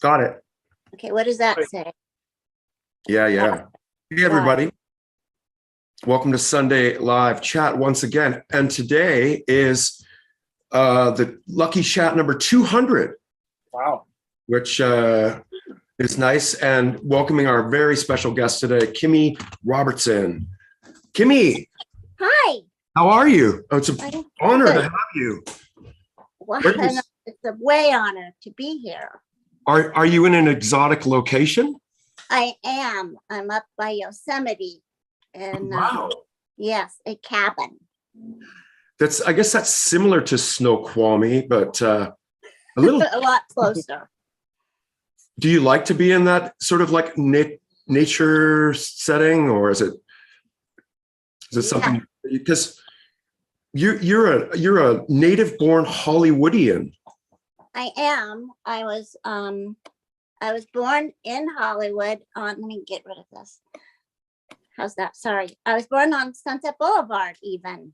Got it. Okay, what does that say? Yeah. Hey, everybody. Welcome to Sunday Live Chat once again. And today is the lucky chat number 200. Wow. Which is nice. And welcoming our very special guest today, Kimmy Robertson. Kimmy. Hi. How are you? Oh, it's an honor to have you. Well, it's a way honor to be here. Are you in an exotic location? I am. I'm up by Yosemite. And wow. Yes, a cabin. I guess that's similar to Snoqualmie, but a little a lot closer. Do you like to be in that sort of like nature setting, or is it something because you're a native born Hollywoodian? I am. I was born in Hollywood let me get rid of this. How's that? Sorry. I was born on Sunset Boulevard even.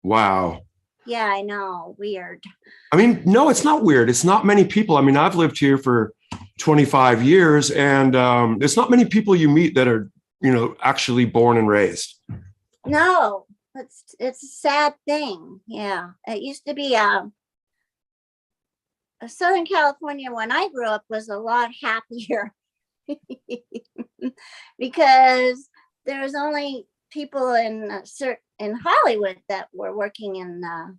Wow. Yeah, I know. Weird. I mean, no, it's not weird. It's not many people. I mean, I've lived here for 25 years and it's not many people you meet that are, actually born and raised. No, it's a sad thing. Yeah. It used to be Southern California when I grew up was a lot happier because there was only people in Hollywood that were working in the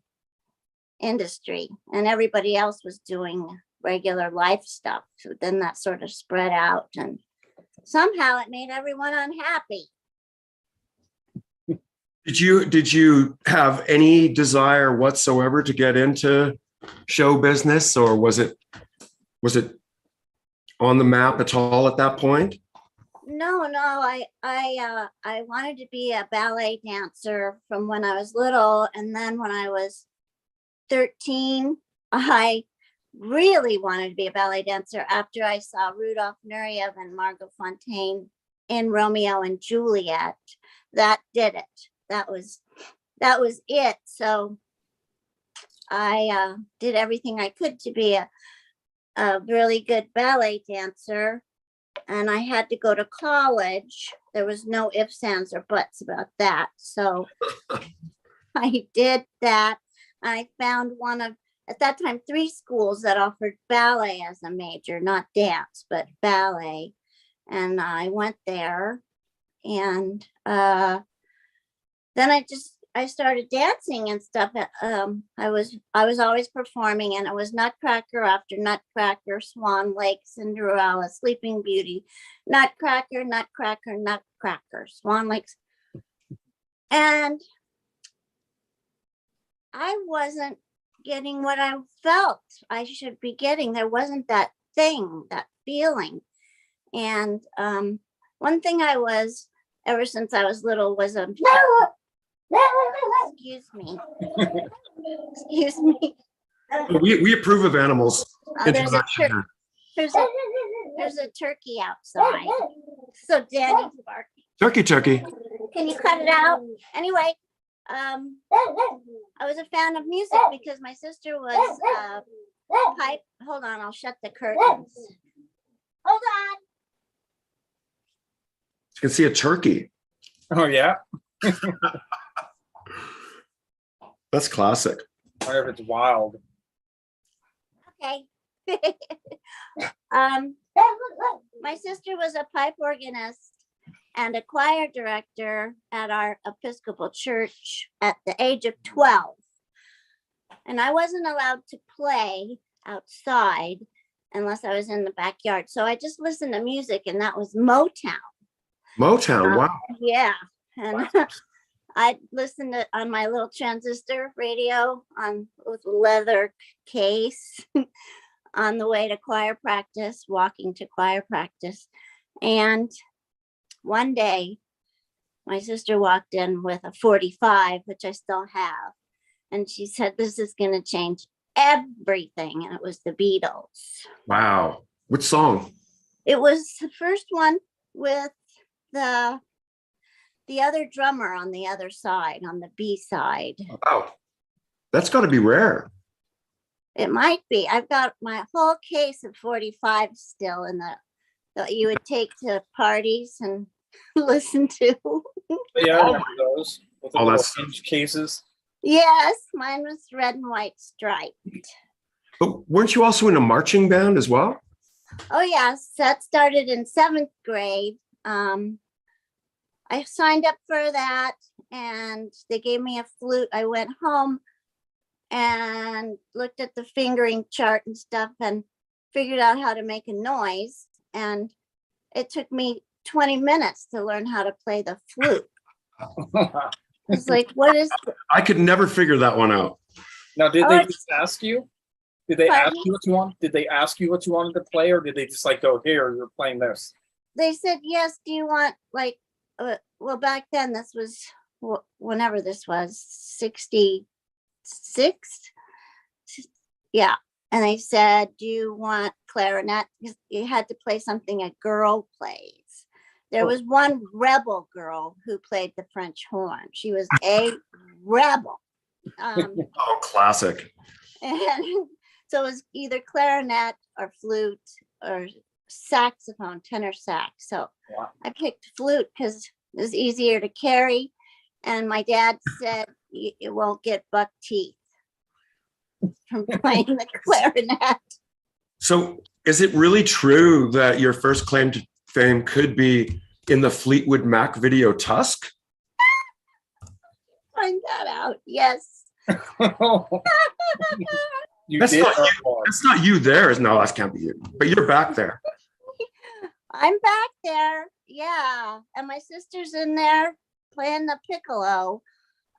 industry, and everybody else was doing regular life stuff. So then that sort of spread out, and somehow it made everyone unhappy. Did you have any desire whatsoever to get into show business, or was it on the map at all at that point? No, I wanted to be a ballet dancer from when I was little, and then when I was 13, I really wanted to be a ballet dancer after I saw Rudolph Nureyev and Margot Fonteyn in Romeo and Juliet. That did it. That was it. So I did everything I could to be a really good ballet dancer, and I had to go to college. There was no ifs, ands, or buts about that. So I did that. I found one of, at that time, 3 schools that offered ballet as a major, not dance, but ballet. And I went there, and then I started dancing and stuff. I was always performing, and it was Nutcracker after Nutcracker, Swan Lake, Cinderella, Sleeping Beauty, Nutcracker, Nutcracker, Nutcracker, Swan Lake. And I wasn't getting what I felt I should be getting. There wasn't that thing, that feeling. And one thing I was, ever since I was little, was a excuse me. Excuse me. We approve of animals. There's a turkey outside. So Danny's barking. Turkey. Can you cut it out? Anyway, I was a fan of music because my sister was pipe. Hold on, I'll shut the curtains. Hold on. You can see a turkey. Oh, yeah. That's classic. Or if it's wild. Okay. My sister was a pipe organist and a choir director at our Episcopal church at the age of 12. And I wasn't allowed to play outside unless I was in the backyard. So I just listened to music, and that was Motown. Motown, wow. Yeah. And I listened to on my little transistor radio with a leather case on the way to choir practice, walking to choir practice. And one day my sister walked in with a 45, which I still have. And she said, "This is going to change everything." And it was the Beatles. Wow. Which song? It was the first one with the other drummer on the other side, on the B side. Wow. That's got to be rare. It might be. I've got my whole case of 45 still in the that you would take to parties and listen to. Yeah, I remember those with the Oh, little that's- hinge cases. Yes, mine was red and white striped. But weren't you also in a marching band as well? Oh yes, that started in 7th grade. I signed up for that and they gave me a flute. I went home and looked at the fingering chart and stuff and figured out how to make a noise. And it took me 20 minutes to learn how to play the flute. It's like, what is I could never figure that one out. Now, did Oh, they it's- just ask you? Did they Pardon ask you what you want? Did they ask you what you wanted to play, or did they just like go, here, you're playing this? they said, yes, do you want like, well, back then this was whenever this was 66. Yeah. And they said, do you want clarinet? Because you had to play something a girl plays. There was one rebel girl who played the French horn. She was a rebel. Oh, classic. And so it was either clarinet or flute or saxophone, tenor sax. So Wow. I picked flute because it was easier to carry. And my dad said you won't get buck teeth from playing the clarinet. So is it really true that your first claim to fame could be in the Fleetwood Mac video Tusk? Find that out. Yes. You That's did not go you. for it. That's not you there. No, that can't be you. But you're back there. I'm back there. Yeah. And my sister's in there playing the piccolo.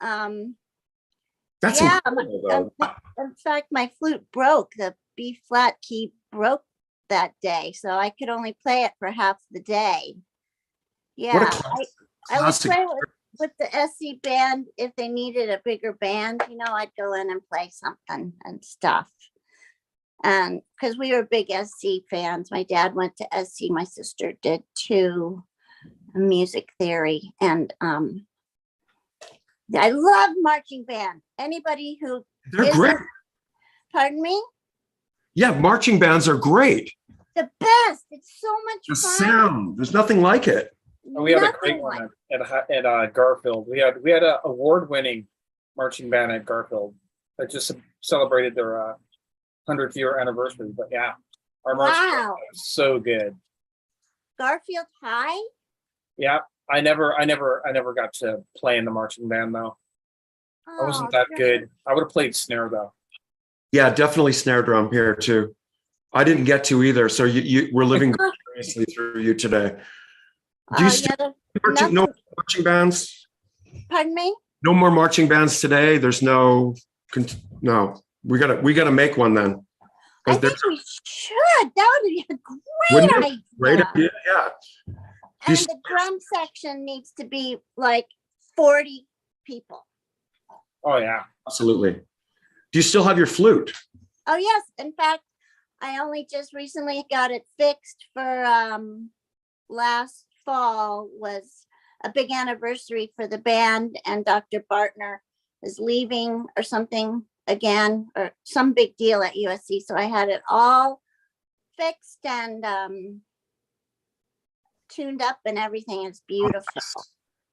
That's Yeah, incredible, though. in fact, my flute broke. The B flat key broke that day, so I could only play it for half the day. What a Yeah, I would classic. play with the SC band if they needed a bigger band. You know, I'd go in and play something and stuff. And because we were big SC fans, my dad went to SC, my sister did too, music theory, and I love marching band. Anybody who They're great. pardon me, Yeah, marching bands are great. the best. It's so much The fun. sound, there's nothing like it. And we had a Nothing great like- one at Garfield. We had an award-winning marching band at Garfield that just celebrated their 100th year anniversary. But yeah, our marching band Wow. was so good. Garfield High. Yeah, I never got to play in the marching band though. I wasn't that good. I would have played snare though. Yeah, definitely snare drum here too. I didn't get to either. So we're living vicariously through you today. Do you still no marching bands? Pardon me. No more marching bands today. There's no. We gotta make one then. I 'Cause think there's we should. That would be a Wouldn't great it? idea. great idea. Yeah. And the drum section needs to be like 40 people. Oh yeah. Absolutely. Do you still have your flute? Oh yes. In fact, I only just recently got it fixed for last fall was a big anniversary for the band, and Dr. Bartner is leaving or something again, or some big deal at USC. So I had it all fixed and tuned up and everything. It's beautiful.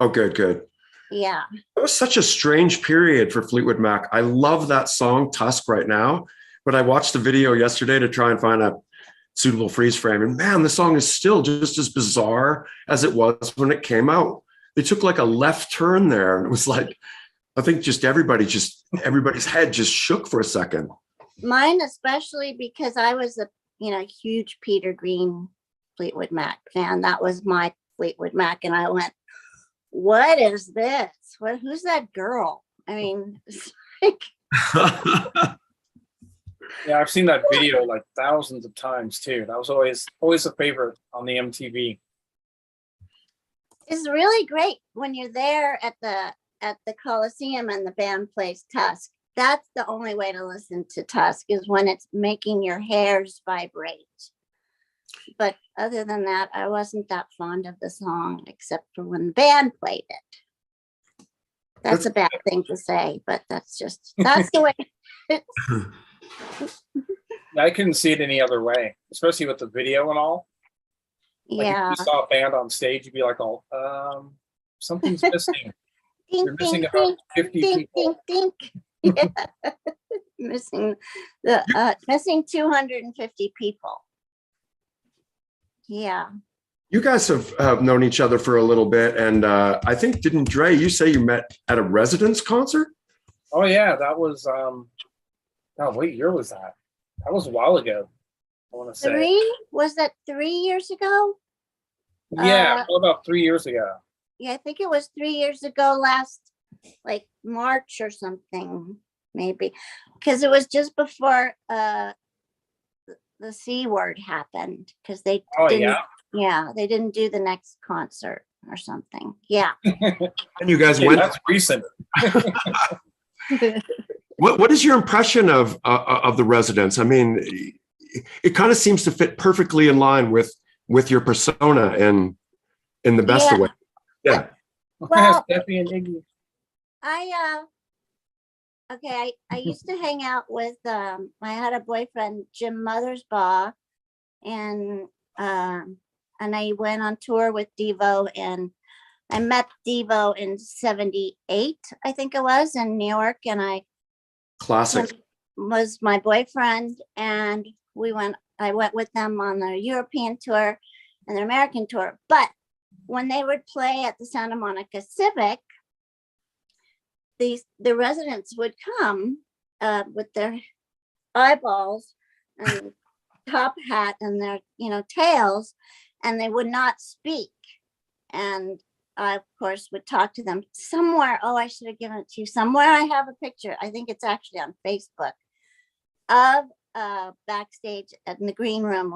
Oh, good. Yeah. It was such a strange period for Fleetwood Mac. I love that song Tusk right now, but I watched the video yesterday to try and find a suitable freeze frame. And man, the song is still just as bizarre as it was when it came out. They took like a left turn there. And it was like, I think just everybody's head just shook for a second. Mine, especially because I was a huge Peter Green Fleetwood Mac fan. That was my Fleetwood Mac. And I went, what is this? Who's that girl? I mean, it's like, Yeah, I've seen that video like thousands of times too. That was always a favorite on the MTV. it's really great when you're there at the Coliseum and the band plays Tusk. That's the only way to listen to Tusk is when it's making your hairs vibrate. But other than that, I wasn't that fond of the song except for when the band played it. That's a bad thing to say, but that's the way it is. I couldn't see it any other way, especially with the video and all. Like Yeah. if you saw a band on stage, you'd be like, "Oh, something's missing. Dink, You're missing dink, about dink, 50 dink, people." dink, dink. Yeah. Missing 250 people. Yeah. You guys have known each other for a little bit, and I think, didn't Dre, you say you met at a Residence concert? Oh yeah, that was oh, what year was that? That was a while ago. I want to say. Was that 3 years ago? Yeah, about 3 years ago. Yeah, I think it was 3 years ago, last like March or something, maybe, because it was just before the C word happened, because they Oh didn't, yeah. they didn't do the next concert or something. Yeah. And you guys Yeah, went. that's recent. What is your impression of the Residents? I mean, it kind of seems to fit perfectly in line with your persona and in the best of ways. Yeah. Well, Steffi and Iggy. I used to hang out with I had a boyfriend, Jim Mothersbaugh, and I went on tour with DeVoe, and I met DeVoe in 78, I think it was, in New York, and Classic. was my boyfriend, and I went with them on the European tour and the American tour. But when they would play at the Santa Monica Civic, the residents would come with their eyeballs and top hat and their tails, and they would not speak. And I, of course, would talk to them somewhere. Oh, I should have given it to you. Somewhere I have a picture. I think it's actually on Facebook of backstage in the green room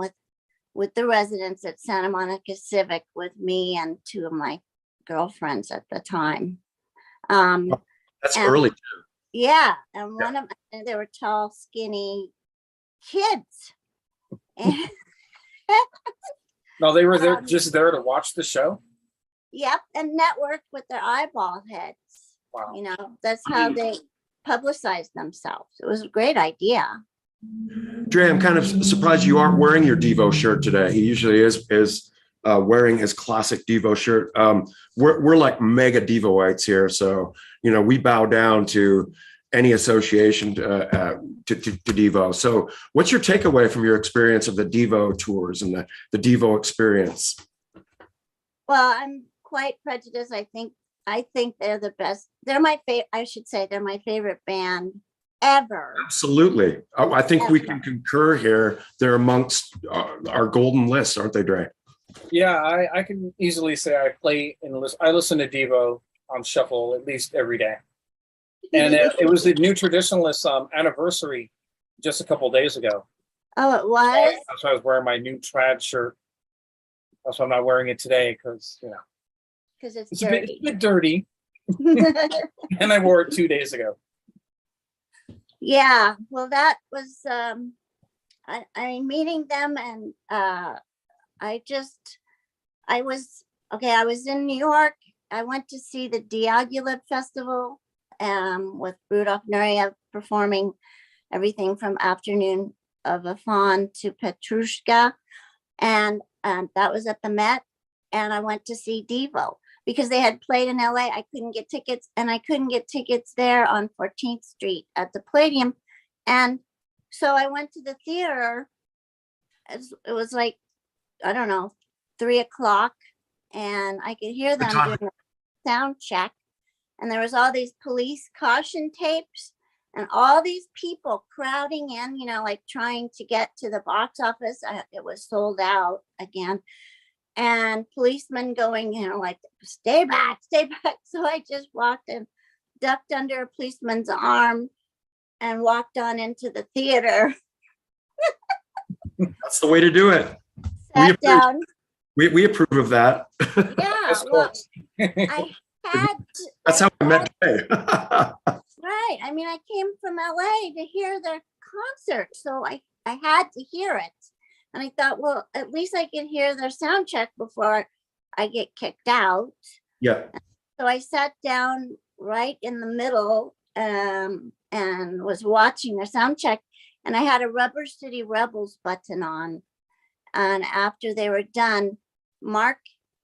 with the residents at Santa Monica Civic, with me and two of my girlfriends at the time. That's early too. Yeah, and they were tall, skinny kids. No, they were there just there to watch the show. Yep, and network with their eyeball heads. Wow. That's how they publicized themselves. It was a great idea. Dre, I'm kind of surprised you aren't wearing your DeVoe shirt today. He usually is wearing his classic DeVoe shirt. We're like mega DeVoeites here, so we bow down to any association to DeVoe. So, what's your takeaway from your experience of the DeVoe tours and the DeVoe experience? Well, I'm quite prejudiced. I think they're the best. They're my favorite. I should say they're my favorite band ever. Absolutely. I think we can concur here. They're amongst our golden list, aren't they, Dre? Yeah, I can easily say I play and listen. I listen to DeVoe on shuffle at least every day. And it was the New Traditionalist anniversary just a couple days ago. Oh, it was? That's why I was wearing my new trad shirt. That's why I'm not wearing it today, because because it's dirty. A bit dirty. And I wore it 2 days ago. Yeah, well, that was I meeting them, and I was in New York. I went to see the Diaghilev Festival with Rudolf Nureyev performing everything from Afternoon of a Faun to Petrushka, and that was at the Met. And I went to see DeVoe because they had played in LA. I couldn't get tickets, and I couldn't get tickets there on 14th Street at the Palladium. And so I went to the theater. It was like, I don't know, 3:00, and I could hear them doing a sound check. And there was all these police caution tapes and all these people crowding in, like trying to get to the box office. It was sold out again. And policemen going, like, stay back, stay back. So I just walked and ducked under a policeman's arm and walked on into the theater. That's the way to do it. Sat down. We approve of that. Yeah, well, That's how I met Dre. Right. I mean, I came from LA to hear their concert, so I had to hear it. And I thought, well, at least I can hear their sound check before I get kicked out. Yeah. So I sat down right in the middle and was watching their sound check. and I had a Rubber City Rebels button on. And after they were done, Mark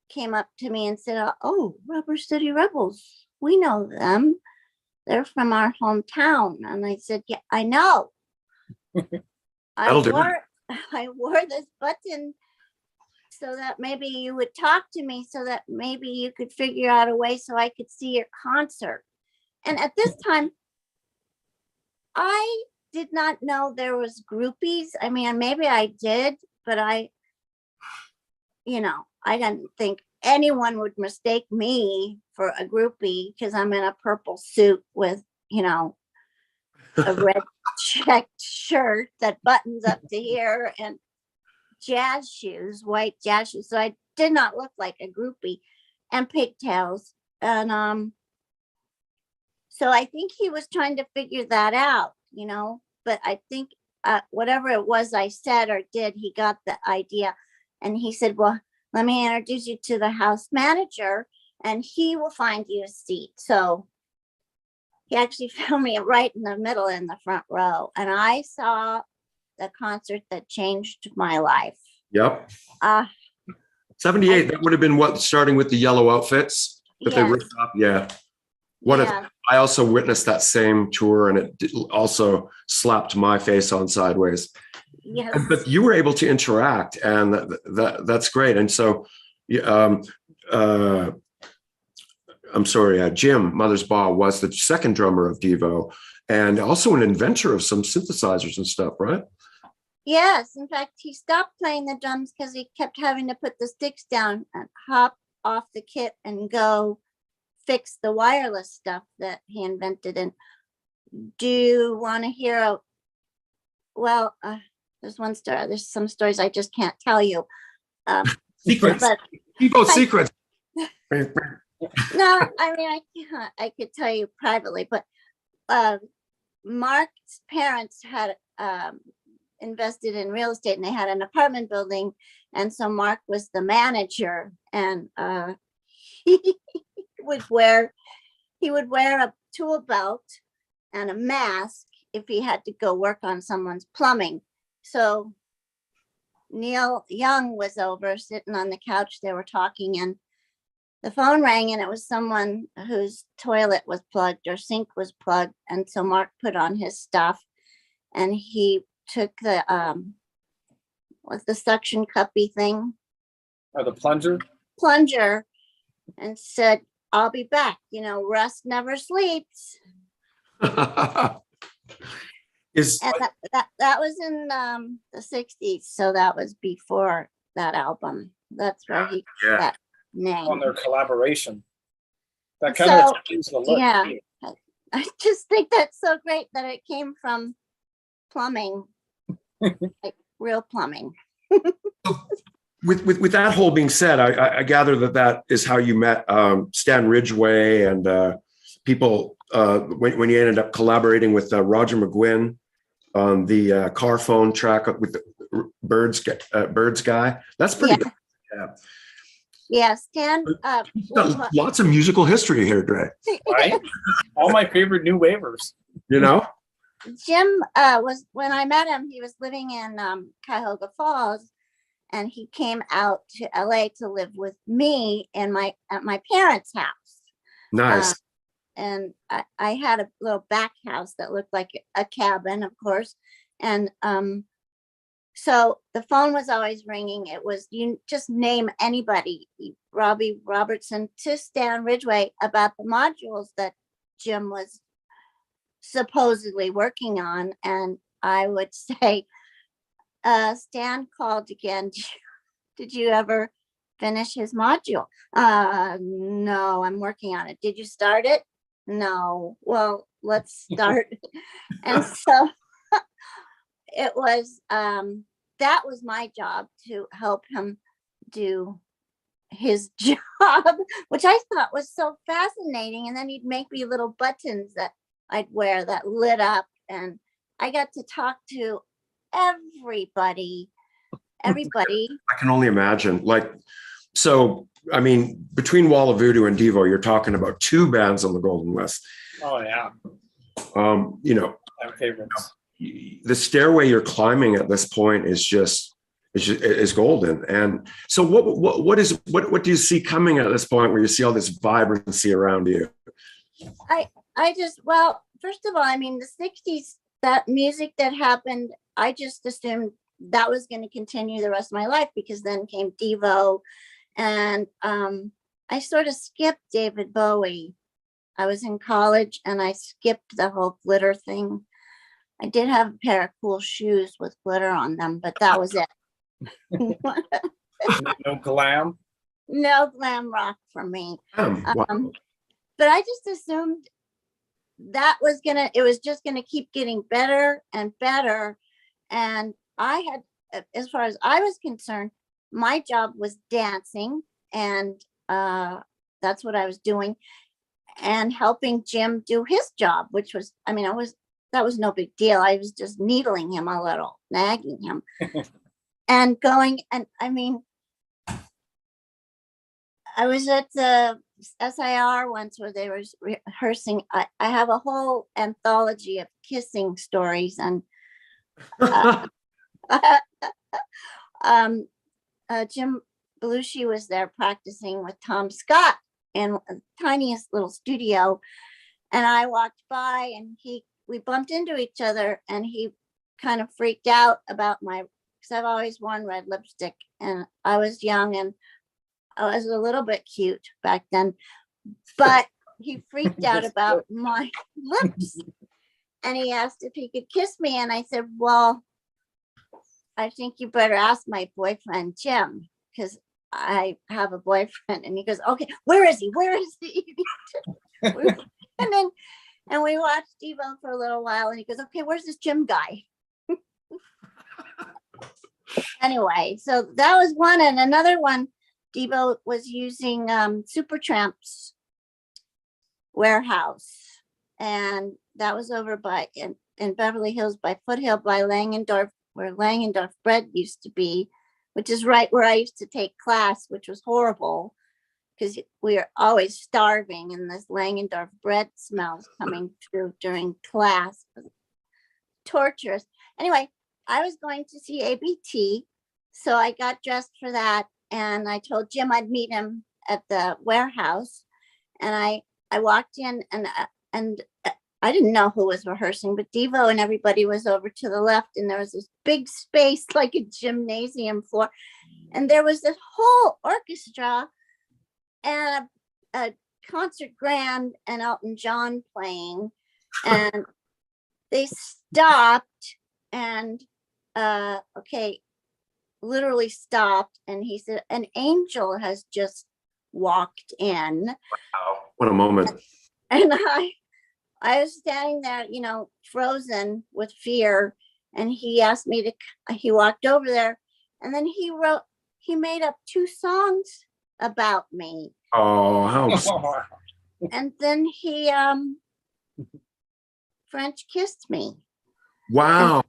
came up to me and said, "Oh, Rubber City Rebels, we know them. They're from our hometown." And I said, "Yeah, I know." I wore this button so that maybe you would talk to me, so that maybe you could figure out a way so I could see your concert. And at this time, I did not know there was groupies. I mean, maybe I did, but I didn't think anyone would mistake me for a groupie because I'm in a purple suit with, a red checked shirt that buttons up to here and jazz shoes, white jazz shoes. So I did not look like a groupie, and pigtails. And so I think he was trying to figure that out, but I think whatever it was I said or did, he got the idea. And he said, "Well, let me introduce you to the house manager and he will find you a seat." So he actually found me right in the middle in the front row. And I saw the concert that changed my life. Yep. 78, that would have been starting with the yellow outfits that they ripped up. Yeah. I also witnessed that same tour, and it also slapped my face on sideways. Yes. But you were able to interact, and that's great. And so, I'm sorry, Jim Mothersbaugh was the second drummer of DeVoe, and also an inventor of some synthesizers and stuff, right? Yes. In fact, he stopped playing the drums because he kept having to put the sticks down and hop off the kit and go fix the wireless stuff that he invented. And do you want to hear there's one story. There's some stories I just can't tell you. Secrets. DeVoe secrets. No, I mean, I could tell you privately, but Mark's parents had invested in real estate, and they had an apartment building. And so Mark was the manager, and he would wear a tool belt and a mask if he had to go work on someone's plumbing. So Neil Young was over sitting on the couch. They were talking, and the phone rang, and it was someone whose toilet was plugged or sink was plugged. And so Mark put on his stuff, and he took the what's the suction cuppy thing? Or the plunger? Plunger, and said, "I'll be back. Rust never sleeps." And that was in the 60s. So that was before that album. That's where he got that name. On their collaboration. That kind of changed the look. Yeah. I just think that's so great that it came from plumbing, like real plumbing. With that whole being said, I gather that is how you met Stan Ridgway and people when you ended up collaborating with Roger McGuinn on the car phone track with the Birds guy. That's pretty good. Yeah. Yeah, Stan. Got lots of musical history here, Dre. Right? All my favorite new wavers. Jim was, when I met him, he was living in Cuyahoga Falls, and he came out to LA to live with me at my parents' house. Nice. And I had a little back house that looked like a cabin, of course. And so the phone was always ringing. It was, you just name anybody, Robbie Robertson to Stan Ridgway, about the modules that Jim was supposedly working on. And I would say, Stan called again. Did you ever finish his module? No, I'm working on it. Did you start it? No. Well, let's start. And so it was, that was my job, to help him do his job, which I thought was so fascinating. And then he'd make me little buttons that I'd wear that lit up, and I got to talk to everybody. I can only imagine. So, I mean, between Wall of Voodoo and DeVoe, you're talking about two bands on the Golden West. Oh, yeah. My favorites. the stairway you're climbing at this point is golden. And so what do you see coming at this point where you see all this vibrancy around you? Well, first of all, I mean, the 60s, that music that happened, I just assumed that was going to continue the rest of my life, because then came DeVoe, and I sort of skipped David Bowie. I was in college and I skipped the whole glitter thing. I did have a pair of cool shoes with glitter on them, but that was it. No glam. No glam rock for me. Wow. But I just assumed that it was just gonna keep getting better and better. And I had, as far as I was concerned, my job was dancing, and that's what I was doing, and helping Jim do his job, which was, I mean, that was no big deal. I was just needling him a little, nagging him. And going, and I mean, I was at the SIR once where they were rehearsing. I have a whole anthology of kissing stories, and Jim Belushi was there practicing with Tom Scott in the tiniest little studio, and I walked by, and we bumped into each other, and he kind of freaked out about because I've always worn red lipstick, and I was young and I was a little bit cute back then, but he freaked out about my lips, and he asked if he could kiss me, and I said, well, I think you better ask my boyfriend Jim, because I have a boyfriend. And he goes, okay, where is he? And we watched DeVoe for a little while, and he goes, okay, where's this Jim guy? Anyway, so that was one. And another one, DeVoe was using Supertramp's warehouse, and that was over by in Beverly Hills by Foothill by Langendorf, where Langendorf bread used to be, which is right where I used to take class, which was horrible because we were always starving, and this Langendorf bread smells coming through during class. Torturous. Anyway, I was going to see ABT, so I got dressed for that, and I told Jim I'd meet him at the warehouse, and I walked in, and I didn't know who was rehearsing, but DeVoe and everybody was over to the left, and there was this big space like a gymnasium floor, and there was this whole orchestra and a concert grand and Elton John playing, and they stopped and literally stopped, and he said, an angel has just walked in. Wow, what a moment. And I was standing there, frozen with fear, and he asked me he walked over there, and then he made up 2 songs about me. Oh, how And then he French kissed me. wow.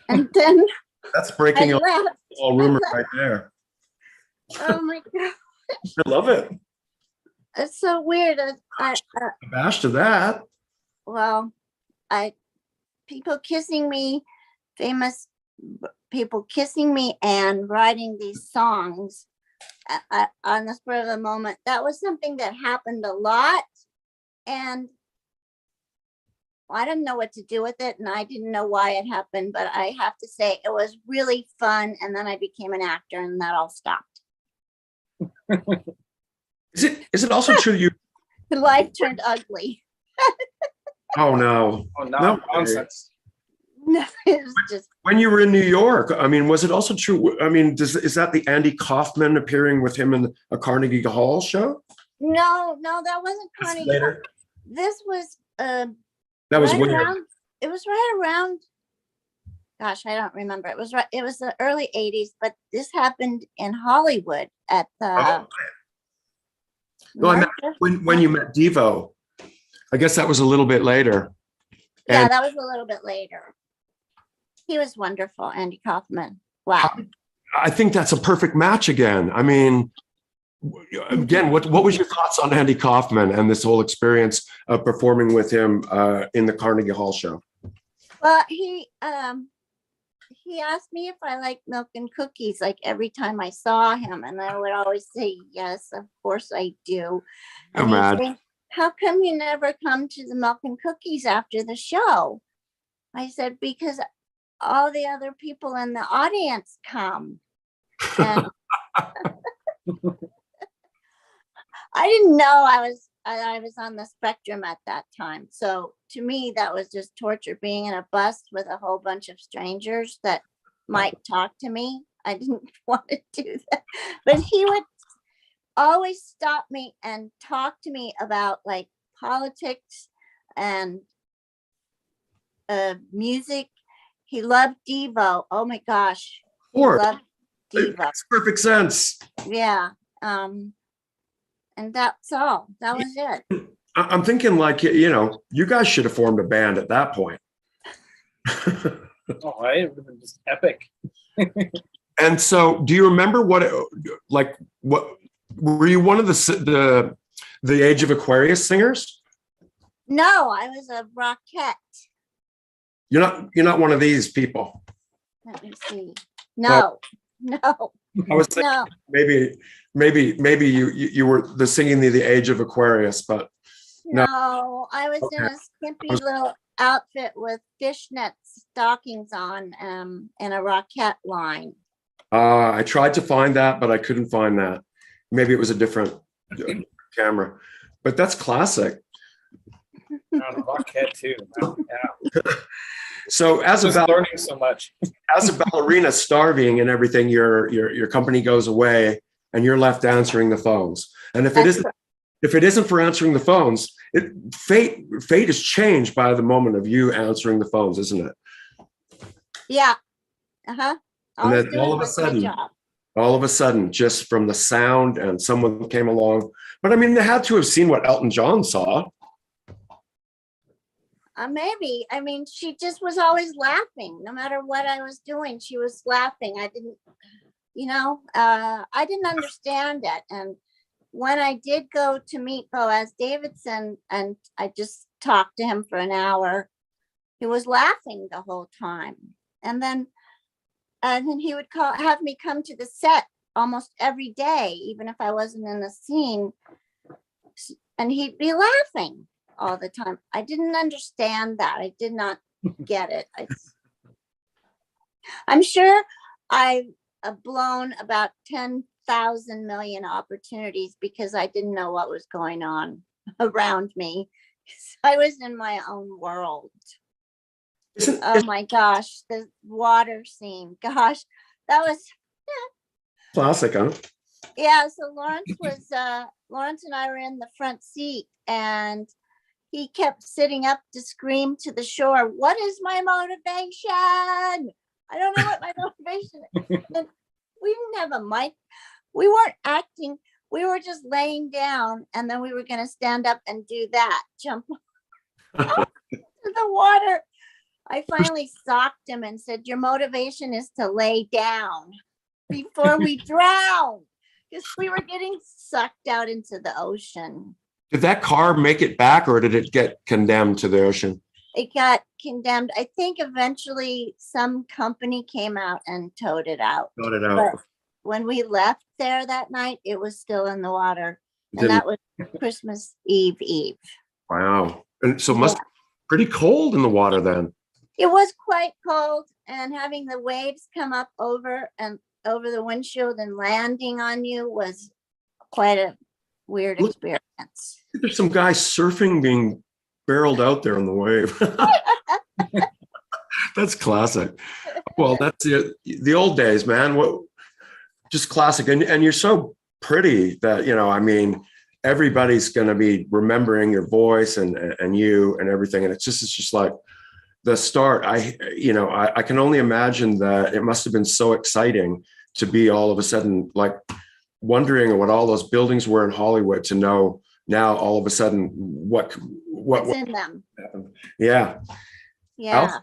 And then That's breaking I left. all rumor right there. Oh my God. I love it. It's so weird. Abashed to that. Well, people kissing me, famous people kissing me and writing these songs on the spur of the moment. That was something that happened a lot, and I didn't know what to do with it, and I didn't know why it happened, but I have to say it was really fun, and then I became an actor, and that all stopped. Is it also true you Life turned ugly. Oh no. Oh, no, No. nonsense. No, it was just When you were in New York, I mean, was it also true? I mean, is that the Andy Kaufman appearing with him in a Carnegie Hall show? no, that wasn't That's Carnegie. later. This was That was right weird. around, it was right around, gosh, I don't remember. It was the early 80s, but this happened in Hollywood at the Oh. No, I meant when you met DeVoe. I guess that was a little bit later. Yeah, And that was a little bit later. He was wonderful, Andy Kaufman. Wow. I think that's a perfect match again. I mean, again, what was your thoughts on Andy Kaufman and this whole experience of performing with him in the Carnegie Hall show? Well, Well, he asked me if I like milk and cookies, like every time I saw him, and I would always say, yes, of course I do. And he'd say, how come you never come to the milk and cookies after the show? I said, because all the other people in the audience come. And I didn't know I was on the spectrum at that time. So to me, that was just torture, being in a bus with a whole bunch of strangers that might talk to me. I didn't want to do that. But he would always stop me and talk to me about like politics and music. He loved DeVoe. Oh my gosh. He loved DeVoe. Makes perfect sense. Yeah. And that's all. That was it. I'm thinking like, you know, you guys should have formed a band at that point. Oh, it would have been just epic. And so do you remember what were you one of the Age of Aquarius singers? No, I was a rockette. You're not one of these people. Let me see. No. I was thinking maybe you were the singing the Age of Aquarius, but no, I was in a skimpy little outfit with fishnet stockings on, and a rockette line. I tried to find that, but I couldn't find that. Maybe it was a different camera, but that's classic. Rockhead too. Yeah. So as learning so much. As a ballerina starving and everything, your company goes away and you're left answering the phones. And if it isn't for answering the phones, fate is changed by the moment of you answering the phones, isn't it? Yeah. Uh-huh. And then all of a sudden, just from the sound, and someone came along. But I mean, they had to have seen what Elton John saw. Maybe. I mean, she just was always laughing. No matter what I was doing, she was laughing. I didn't understand it. And when I did go to meet Boaz Davidson and I just talked to him for an hour, he was laughing the whole time. And then he would have me come to the set almost every day, even if I wasn't in the scene. And he'd be laughing all the time. I didn't understand that. I did not get it. I'm sure I've blown about 10,000 million opportunities because I didn't know what was going on around me. I was in my own world. Oh my gosh, the water scene. Gosh, that was classic, huh? Yeah, so Lawrence and I were in the front seat, and he kept sitting up to scream to the shore, "What is my motivation? I don't know what my motivation is." And we didn't have a mic. We weren't acting. We were just laying down, and then we were going to stand up and do that, jump into the water. I finally socked him and said, "Your motivation is to lay down before we drown," because we were getting sucked out into the ocean. Did that car make it back, or did it get condemned to the ocean? It got condemned. I think eventually some company came out and towed it out. But when we left there that night, it was still in the water. And that was Christmas Eve. Wow. And so it must be pretty cold in the water then. It was quite cold, and having the waves come up over the windshield and landing on you was quite a weird experience. There's some guy surfing being barreled out there on the wave. That's classic. Well, that's the old days, man. What, just classic. And you're so pretty that, I mean, everybody's going to be remembering your voice and you and everything. And it's just like the start. I can only imagine that it must have been so exciting to be all of a sudden like wondering what all those buildings were in Hollywood, to know now all of a sudden what's in them. Happened. Yeah. Yeah.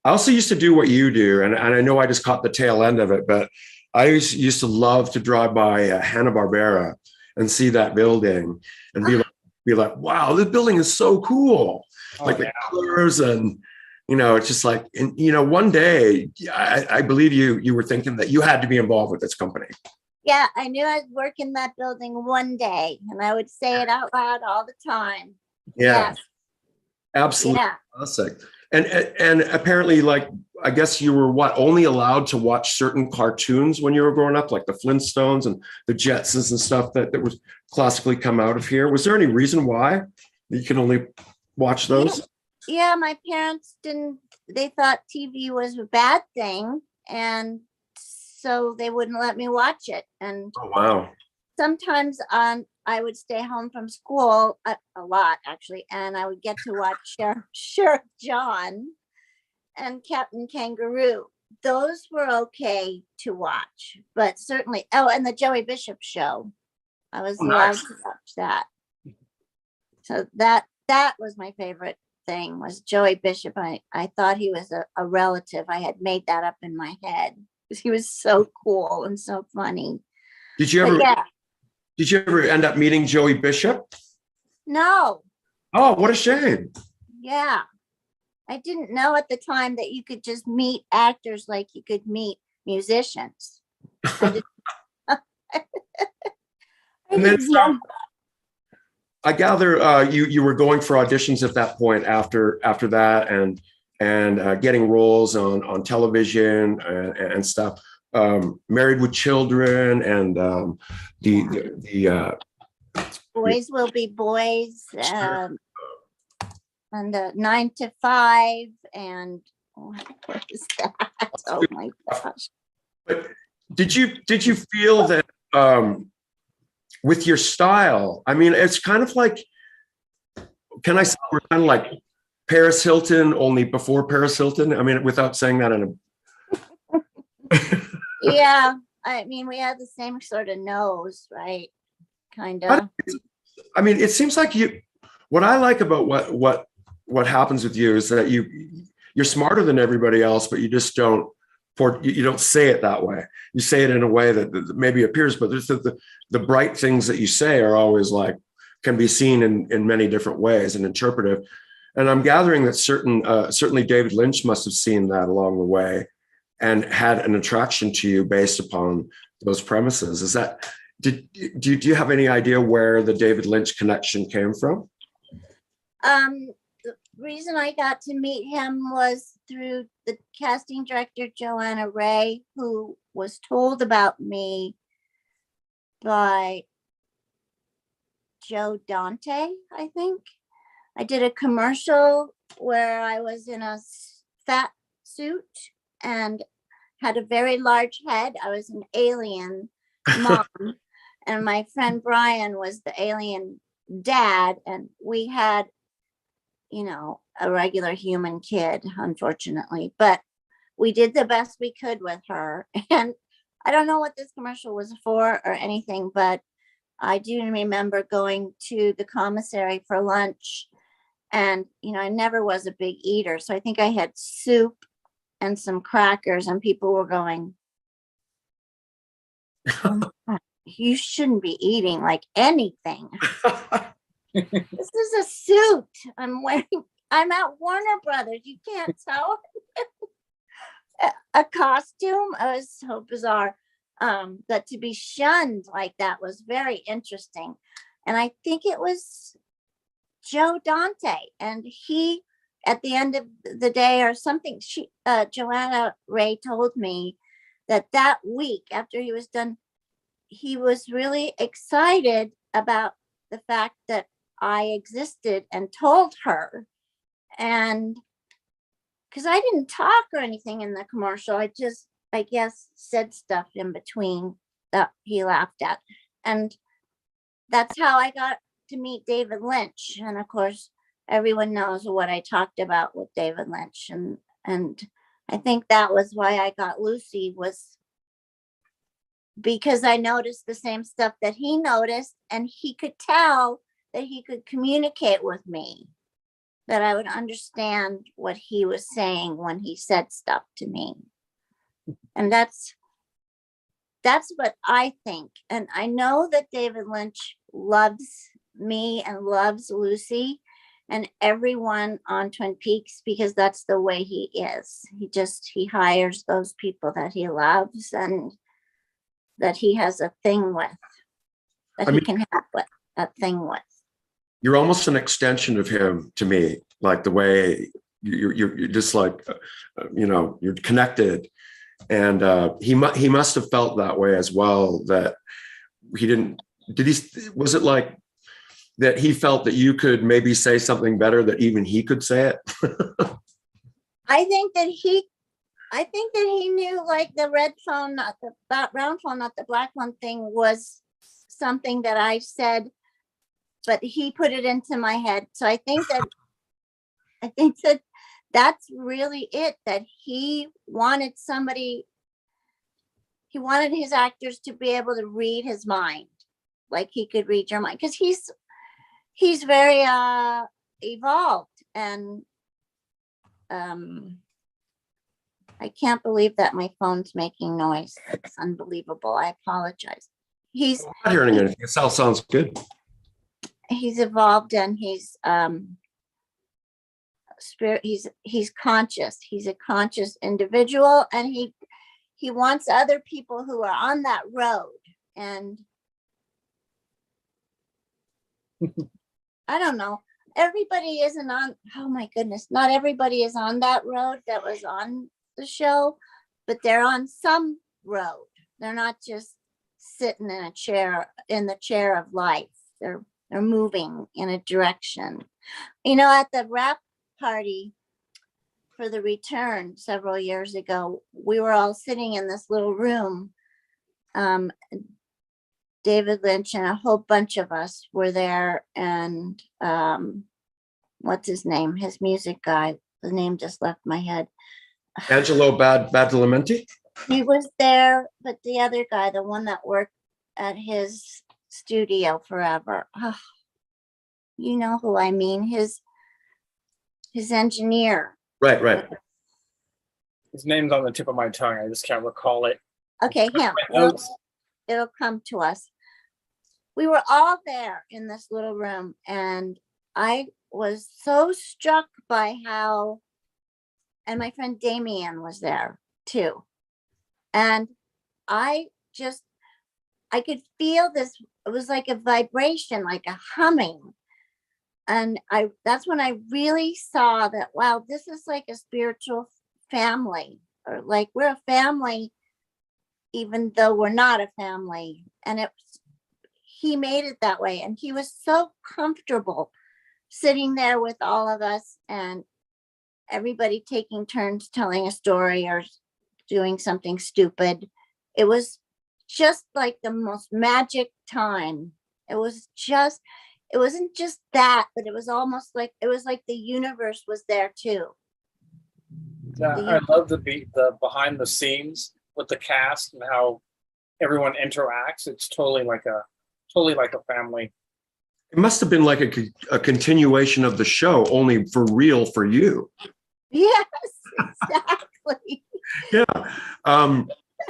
I also used to do what you do, and I know I just caught the tail end of it, but I used to love to drive by Hanna-Barbera and see that building and be like, wow, this building is so cool. The colors and It's just like, and one day, I believe you were thinking that you had to be involved with this company. Yeah, I knew I'd work in that building one day, and I would say it out loud all the time. Yeah, Yes. absolutely. Yeah. Classic. And apparently, like, I guess you were only allowed to watch certain cartoons when you were growing up, like the Flintstones and the Jetsons and stuff that was classically come out of here. Was there any reason why you can only watch those? Yeah, my parents they thought TV was a bad thing, and so they wouldn't let me watch it. And Oh, wow. sometimes I would stay home from school a lot actually, and I would get to watch Sheriff John and Captain Kangaroo. Those were okay to watch, but certainly, and the Joey Bishop show, I was allowed to watch that. So that was my favorite thing, was Joey Bishop. I thought he was a relative. I had made that up in my head because he was so cool and so funny. Did you ever end up meeting Joey Bishop? No. Oh, what a shame. Yeah. I didn't know at the time that you could just meet actors like you could meet musicians. I gather you were going for auditions at that point after that, and getting roles on television and stuff. Married with Children and the Boys Will Be Boys, and 9 to 5, and what is that? Oh my gosh! But did you feel that with your style? I mean, it's kind of like, can I say we're kind of like Paris Hilton, only before Paris Hilton? I mean, without saying that in a Yeah, I mean, we had the same sort of nose, right? Kind of. I mean, it seems like what I like about what happens with you is that you're smarter than everybody else, but you just don't say it that way. You say it in a way that maybe appears, but there's the bright things that you say are always like, can be seen in many different ways and interpretive. And I'm gathering that certainly David Lynch must have seen that along the way and had an attraction to you based upon those premises. Is that, do you have any idea where the David Lynch connection came from? The reason I got to meet him was through the casting director, Joanna Ray, who was told about me by Joe Dante, I think. I did a commercial where I was in a fat suit and had a very large head. I was an alien mom, and my friend Brian was the alien dad, and we had, a regular human kid, unfortunately, but we did the best we could with her. And I don't know what this commercial was for or anything, but I do remember going to the commissary for lunch, and I never was a big eater, so I think I had soup and some crackers, and people were going, "Oh my God, you shouldn't be eating like anything." This is a suit I'm wearing. I'm at Warner Brothers. You can't tell. A costume. It was so bizarre. But to be shunned like that was very interesting. And I think it was Joe Dante. And he, at the end of the day or something, Joanna Ray told me that week after he was done, he was really excited about the fact that I existed and told her. And because I didn't talk or anything in the commercial, I just, I guess, said stuff in between that he laughed at. And that's how I got to meet David Lynch. And of course, everyone knows what I talked about with David Lynch. And I think that was why I got Lucy, was because I noticed the same stuff that he noticed, and he could tell that he could communicate with me, that I would understand what he was saying when he said stuff to me. And that's what I think. And I know that David Lynch loves me and loves Lucy. and everyone on Twin Peaks, because that's the way he is. He hires those people that he loves and that he has a thing with, that he can have a thing with. You're almost an extension of him to me, like the way you're just like, you're connected. And he must have felt that way as well, that was it like that he felt that you could maybe say something better that even he could say it? I think that he knew, like, the red phone, not the round phone, not the black one thing was something that I said, but he put it into my head. So I think that that's really it, that he wanted his actors to be able to read his mind, like he could read your mind, because he's very evolved. And I can't believe that my phone's making noise. It's unbelievable. I apologize. I'm not hearing anything. It sounds good. He's evolved, and he's he's conscious. He's a conscious individual, and he wants other people who are on that road. And I don't know, everybody isn't on, oh my goodness, not everybody is on that road that was on the show, but they're on some road. They're not just sitting in the chair of life. They're moving in a direction. At the wrap party for the return several years ago, we were all sitting in this little room. David Lynch and a whole bunch of us were there, and what's his name? His music guy. The name just left my head. Angelo Badalamenti? He was there, but the other guy, the one that worked at his studio forever. Oh, you know who I mean? His engineer. Right. His name's on the tip of my tongue. I just can't recall it. Okay, him. It'll come to us. We were all there in this little room, and I was so struck by how, and my friend Damien was there too. And I could feel this, it was like a vibration, like a humming. And that's when I really saw that, wow, this is like a spiritual family, or like we're a family, even though we're not a family. And he made it that way. And he was so comfortable sitting there with all of us, and everybody taking turns telling a story or doing something stupid. It was just like the most magic time. It wasn't just that, but it was almost like, it was like the universe was there too. I love the behind the scenes with the cast and how everyone interacts. It's totally like a family. It must have been like a continuation of the show, only for real for you. Yes, exactly. Yeah.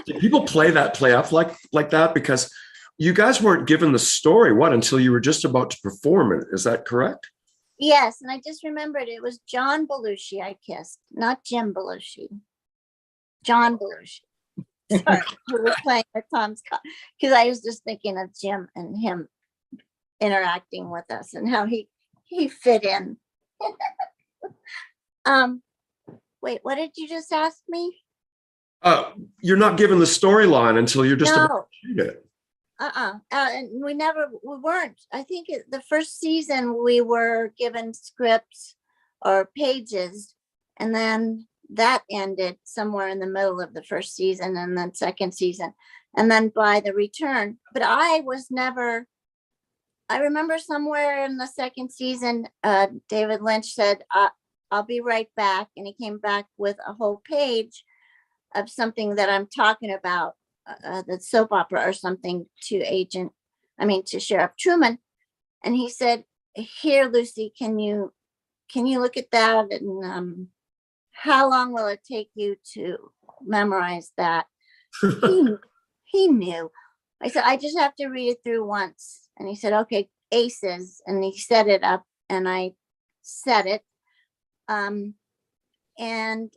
Did people play up like that? Because you guys weren't given the story, until you were just about to perform it. Is that correct? Yes, and I just remembered it was John Belushi I kissed, not Jim Belushi. John Belushi. Sorry, who was playing with Tom Scott, because I was just thinking of Jim and him interacting with us and how he fit in. Wait, what did you just ask me? You're not given the storyline until you're just about to shoot it. And we weren't. I think the first season we were given scripts or pages, and then that ended somewhere in the middle of the first season, and then second season, and then by the return. But I remember somewhere in the second season, David Lynch said, I'll be right back. And he came back with a whole page of something that I'm talking about, the soap opera or something, to Sheriff Truman. And he said, here, Lucy, can you look at that? And how long will it take you to memorize that? He knew. I said, I just have to read it through once. And he said, okay, aces. And he set it up, and I said it. And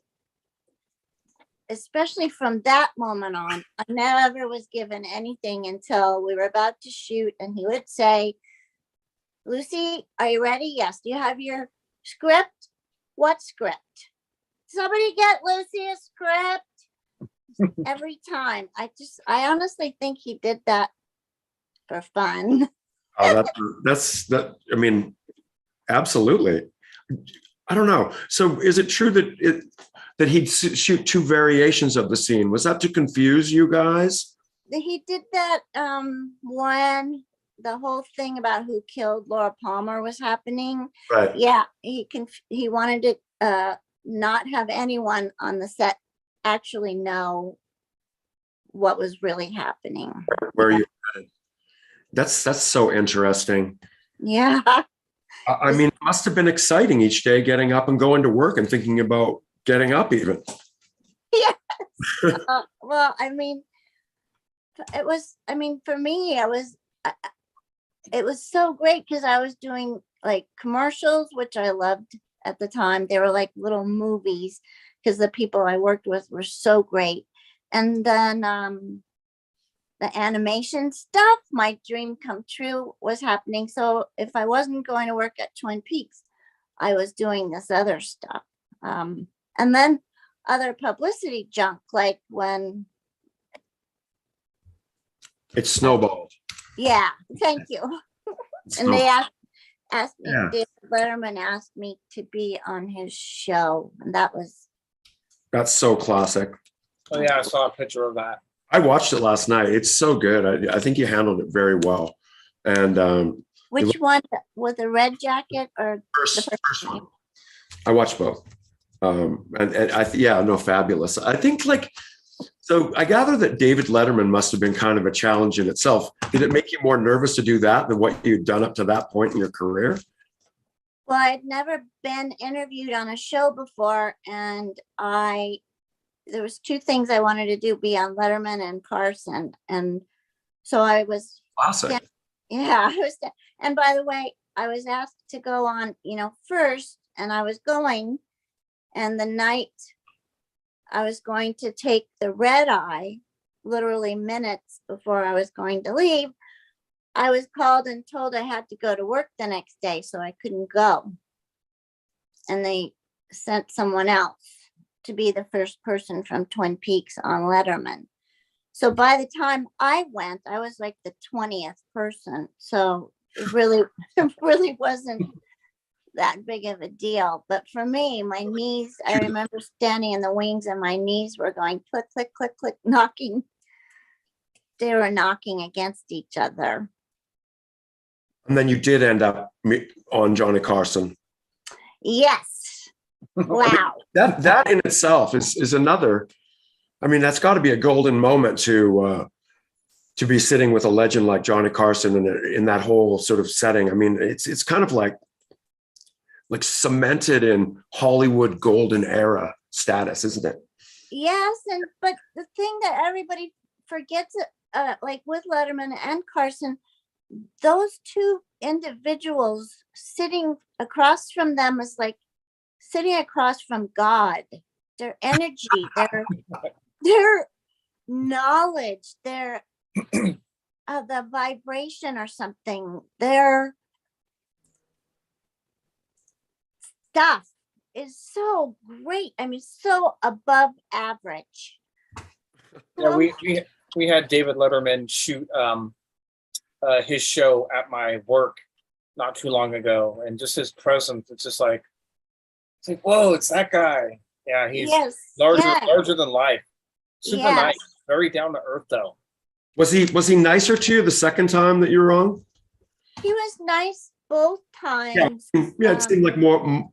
especially from that moment on, I never was given anything until we were about to shoot, and he would say, Lucy, are you ready? Yes. Do you have your script? What script? Somebody get Lucy a script. Every time. I honestly think he did that for fun. Oh, that. I mean, absolutely. I don't know. So, is it true that he'd shoot two variations of the scene? Was that to confuse you guys? He did that when the whole thing about who killed Laura Palmer was happening. Right. Yeah, he wanted to not have anyone on the set actually know what was really happening. Where you headed? That's so interesting. Yeah. I mean, it must have been exciting each day getting up and going to work and thinking about getting up even. Yes. Well, I mean, for me, it was so great because I was doing like commercials, which I loved at the time. They were like little movies because the people I worked with were so great. And then the animation stuff, my dream come true was happening. So if I wasn't going to work at Twin Peaks, I was doing this other stuff. And then other publicity junk, like when It snowballed. yeah, thank you. And they asked me, Yeah. David Letterman asked me to be on his show. And That's so classic. Oh yeah, I saw a picture of that. I watched it last night. It's so good. I think you handled it very well. And which one, with the red jacket or first one, I watched both. And fabulous. I think so I gather that David Letterman must have been kind of a challenge in itself. Did it make you more nervous to do that than what you'd done up to that point in your career? Well, I'd never been interviewed on a show before, and there was two things I wanted to do, be on Letterman and Carson. And so I was, Classic. yeah, and by the way, I was asked to go on, first, and I was going, and the night I was going to take the red eye, literally minutes before I was going to leave, I was called and told I had to go to work the next day, so I couldn't go. And they sent someone else to be the first person from Twin Peaks on Letterman. So by the time I went, I was like the 20th person. So it really wasn't that big of a deal. But for me, my knees, I remember standing in the wings and my knees were going click, click, click, click, knocking. They were knocking against each other. And then you did end up on Johnny Carson. Yes. Wow. That in itself is another. I mean, that's got to be a golden moment to be sitting with a legend like Johnny Carson in that whole sort of setting. I mean, it's kind of like cemented in Hollywood golden era status, isn't it? Yes, but the thing that everybody forgets, like with Letterman and Carson, those two individuals sitting across from them is like sitting across from God. Their energy, their knowledge, their the vibration or something, their stuff is so great. I mean, so above average. Yeah, we had David Letterman shoot his show at my work not too long ago, and just his presence, it's like whoa, it's that guy. Yeah, he's larger than life. Super nice, very down to earth though. Was he nicer to you the second time that you were on? He was nice both times. Yeah, it seemed like more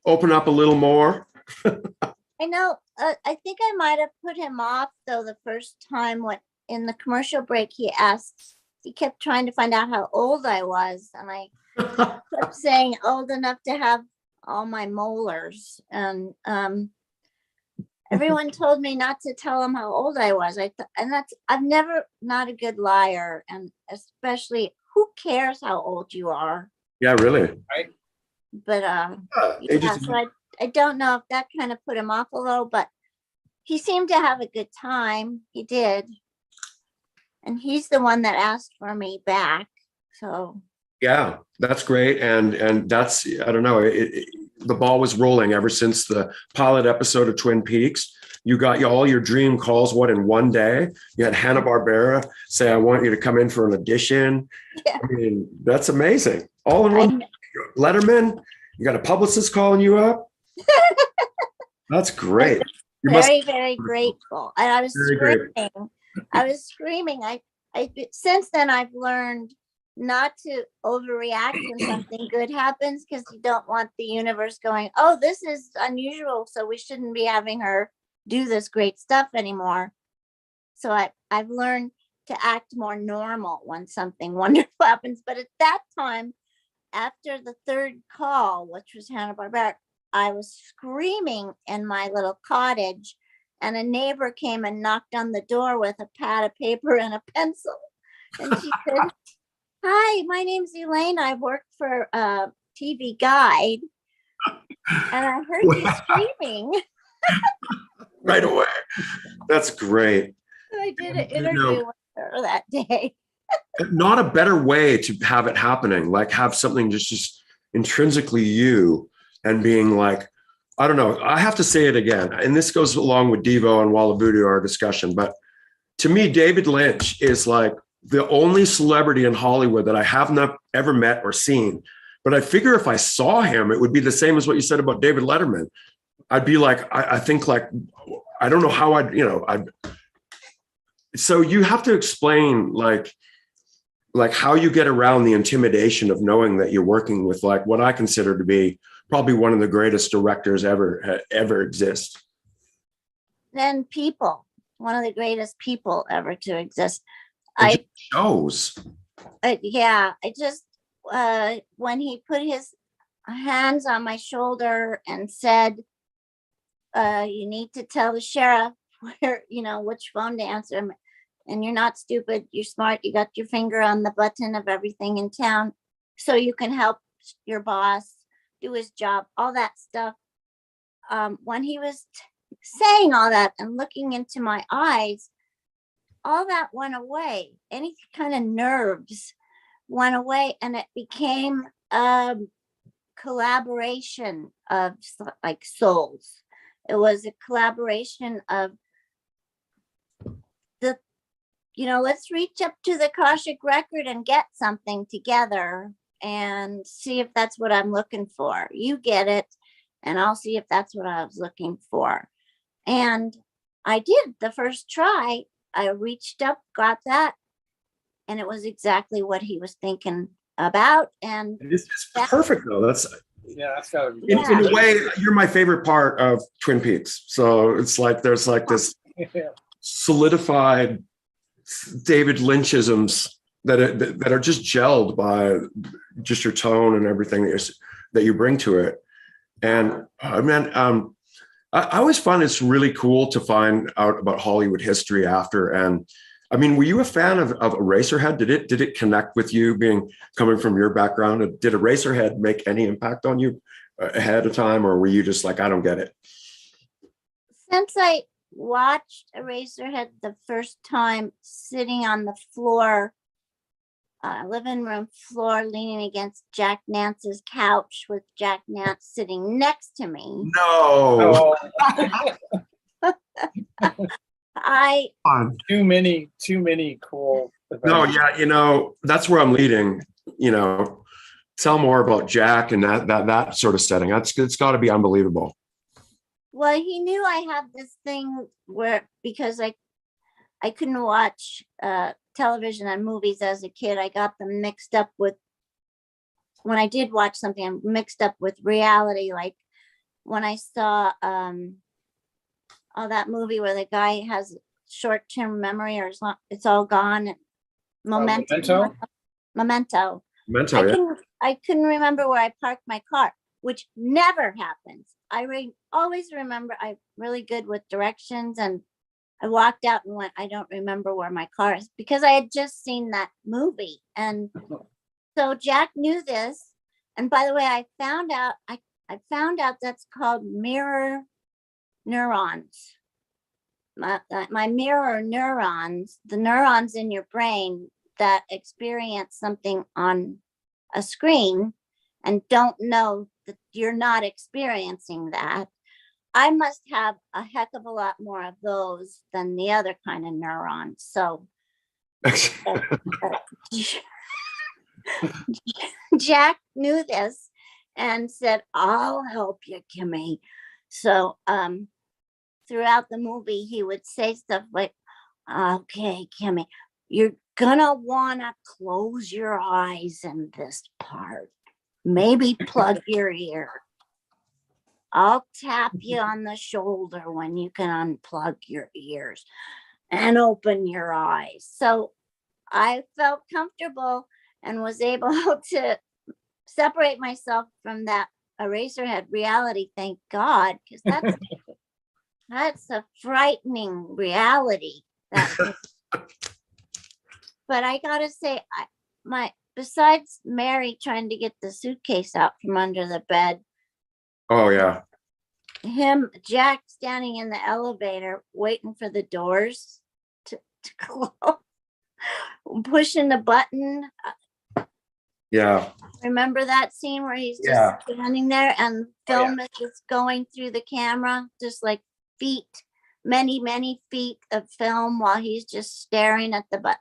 open up a little more. I know. I think I might have put him off though the first time when in the commercial break he kept trying to find out how old I was, and I kept saying old enough to have all my molars, and everyone told me not to tell him how old I was. I'm never not a good liar, and especially who cares how old you are? Yeah, really. Right. But Yeah, yeah, so I don't know if that kind of put him off a little, but he seemed to have a good time. He did. And he's the one that asked for me back. So yeah, that's great. And that's, I don't know, the ball was rolling ever since the pilot episode of Twin Peaks. You got all your dream calls, what, in one day? You had Hanna-Barbera say, I want you to come in for an audition. yeah, I mean, that's amazing. All in one. Letterman, you got a publicist calling you up. That's great. You must very, very grateful. And I was Very great. screaming. I was screaming. Since then I've learned not to overreact when something good happens, because you don't want the universe going, oh, this is unusual, so we shouldn't be having her do this great stuff anymore. So I've learned to act more normal when something wonderful happens. But at that time, after the third call, which was Hanna-Barbera, I was screaming in my little cottage, and a neighbor came and knocked on the door with a pad of paper and a pencil. And she said, hi, my name's Elaine. I work for TV Guide. And I heard you screaming. right away. That's great. I did an interview with her that day. Not a better way to have it happening, like have something just intrinsically you and being like, I don't know, I have to say it again. And this goes along with DeVoe and Walla Voodoo, our discussion. But to me, David Lynch is like the only celebrity in Hollywood that I have not ever met or seen. But I figure if I saw him, it would be the same as what you said about David Letterman. I'd be like, I think like, I don't know how so you have to explain like how you get around the intimidation of knowing that you're working with like what I consider to be probably one of the greatest directors ever exist. And people, one of the greatest people ever to exist. It shows. Yeah, I just, when he put his hands on my shoulder and said, you need to tell the sheriff where, which phone to answer. And you're not stupid, you're smart, you got your finger on the button of everything in town, so you can help your boss do his job, all that stuff. When he was saying all that and looking into my eyes, all that went away. Any kind of nerves went away, and it became a collaboration of like souls. It was a collaboration of let's reach up to the Akashic record and get something together and see if that's what I'm looking for. You get it, and I'll see if that's what I was looking for. And I did the first try. I reached up, got that, and it was exactly what he was thinking about. And it's perfect though. That's gotta be. In a way, you're my favorite part of Twin Peaks. So it's like there's like this solidified David Lynchisms that are just gelled by just your tone and everything that you bring to it. And I always find it's really cool to find out about Hollywood history after. And I mean, were you a fan of Eraserhead? Did it connect with you coming from your background? Did Eraserhead make any impact on you ahead of time, or were you just like, I don't get it? Since I watched Eraserhead the first time sitting on the floor, living room floor, leaning against Jack Nance's couch with Jack Nance sitting next to me. No. Too many cool events. No, yeah, that's where I'm leading. Tell more about Jack and that sort of setting. It's got to be unbelievable. Well, he knew I had this thing where, because I couldn't watch television and movies as a kid, I got them mixed up with, when I did watch something, I'm mixed up with reality. Like when I saw that movie where the guy has short-term memory, or it's all gone. Memento. I couldn't remember where I parked my car, which never happens. I always remember. I'm really good with directions, and I walked out and went, I don't remember where my car is, because I had just seen that movie. And so Jack knew this, And by the way, I found out that's called mirror neurons. My mirror neurons, the neurons in your brain that experience something on a screen and don't know that you're not experiencing that. I must have a heck of a lot more of those than the other kind of neurons. So Jack knew this and said, I'll help you, Kimmy. So throughout the movie, he would say stuff like, okay, Kimmy, you're gonna wanna close your eyes in this part. Maybe plug your ear. I'll tap you on the shoulder when you can unplug your ears and open your eyes. So I felt comfortable and was able to separate myself from that Eraserhead reality, thank God, because that's a frightening reality. But I gotta say, besides Mary trying to get the suitcase out from under the bed, Oh yeah. Jack standing in the elevator waiting for the doors to close, pushing the button. Yeah. Remember that scene where he's just standing there and film is just going through the camera, just like feet, many feet of film while he's just staring at the button.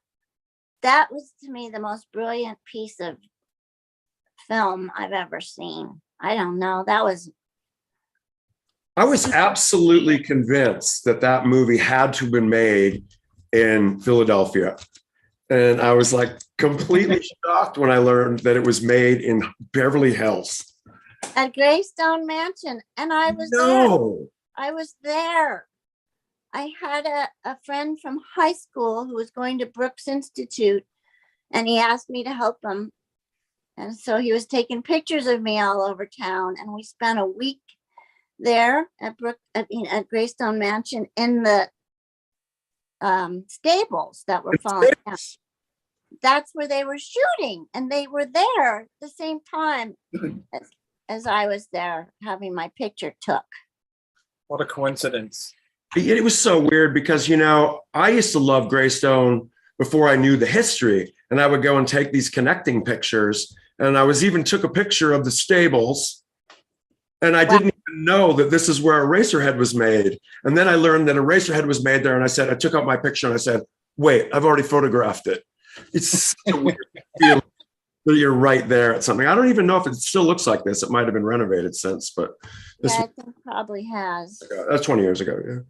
That was, to me, the most brilliant piece of film I've ever seen. I don't know. I was absolutely convinced that movie had to have been made in Philadelphia. And I was like completely shocked when I learned that it was made in Beverly Hills. At Greystone Mansion. And I was there. I had a friend from high school who was going to Brooks Institute, and he asked me to help him. And so he was taking pictures of me all over town, and we spent a week there at Greystone Mansion in the stables that were falling down. That's where they were shooting, and they were there at the same time as I was there having my picture took. What a coincidence. It was so weird because, I used to love Greystone before I knew the history, and I would go and take these connecting pictures, and I even took a picture of the stables, and I didn't even know that this is where Eraserhead was made. And then I learned that Eraserhead was made there, and I took out my picture and I said, wait, I've already photographed it. It's such a weird feeling that you're right there at something. I don't even know if it still looks like this. It might have been renovated since, but I think probably has. That's 20 years ago.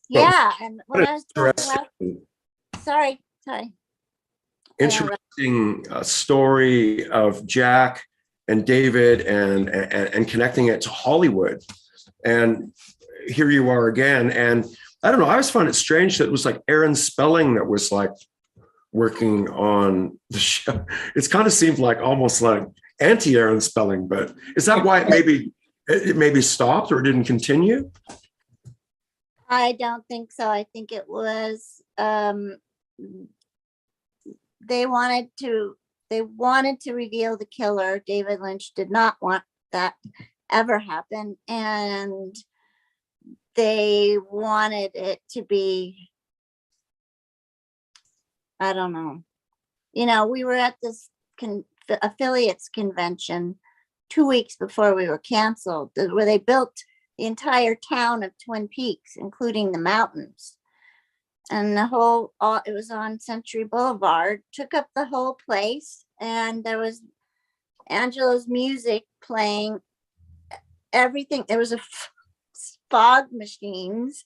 Yeah. And when I was talking about, sorry. Interesting story of Jack and David and connecting it to Hollywood. And here you are again. And I don't know, I always found it strange that it was like Aaron Spelling that was like working on the show. It's kind of seemed like almost like anti-Aaron Spelling, but is that why it maybe stopped or didn't continue? I don't think so. I think it was they wanted to reveal the killer. David Lynch did not want that ever happen, and they wanted it to be, I don't know. We were at this affiliates convention 2 weeks before we were canceled, where they built the entire town of Twin Peaks, including the mountains. And it was on Century Boulevard, took up the whole place. And there was Angela's music playing, everything. There was fog machines.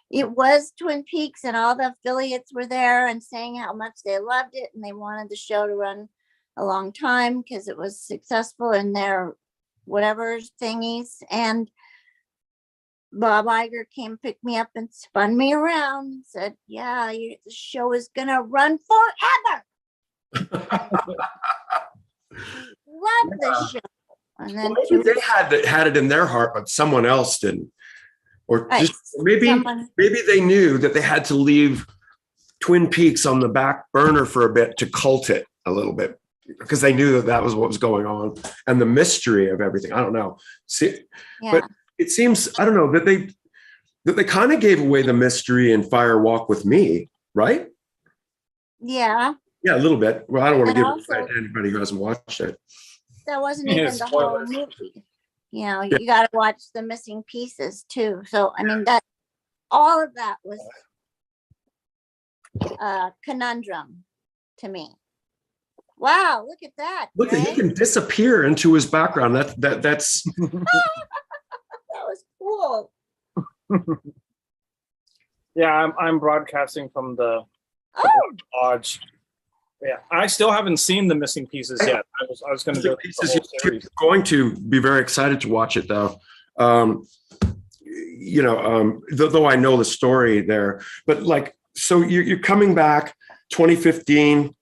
It was Twin Peaks, and all the affiliates were there and saying how much they loved it. And they wanted the show to run a long time because it was successful in their whatever thingies. And Bob Iger came, picked me up and spun me around and said, yeah, the show is going to run forever. Love the show. And then they had it in their heart, but someone else didn't. Or just maybe they knew that they had to leave Twin Peaks on the back burner for a bit to cult it a little bit. because they knew that that was what was going on and the mystery of everything. I don't know. See, Yeah. but it seems, I don't know, that they kind of gave away the mystery in Fire Walk with Me, right? Yeah. Yeah, a little bit. Well, I don't want to And give it credit also, to anybody who hasn't watched it. that wasn't Yeah, even the whole spoilers. movie. You know, Yeah. you got to watch the missing pieces too. So, I mean, that all of that was a conundrum to me. Wow, look at that. Look, he Dre. can disappear into his background. That's That was cool. Yeah, I'm broadcasting from the Oh, lodge. Yeah, I still haven't seen the missing pieces yet. I was going to go through the whole you're series. going to be very excited to watch it, though. Though I know the story there, but like, so you're coming back 2015,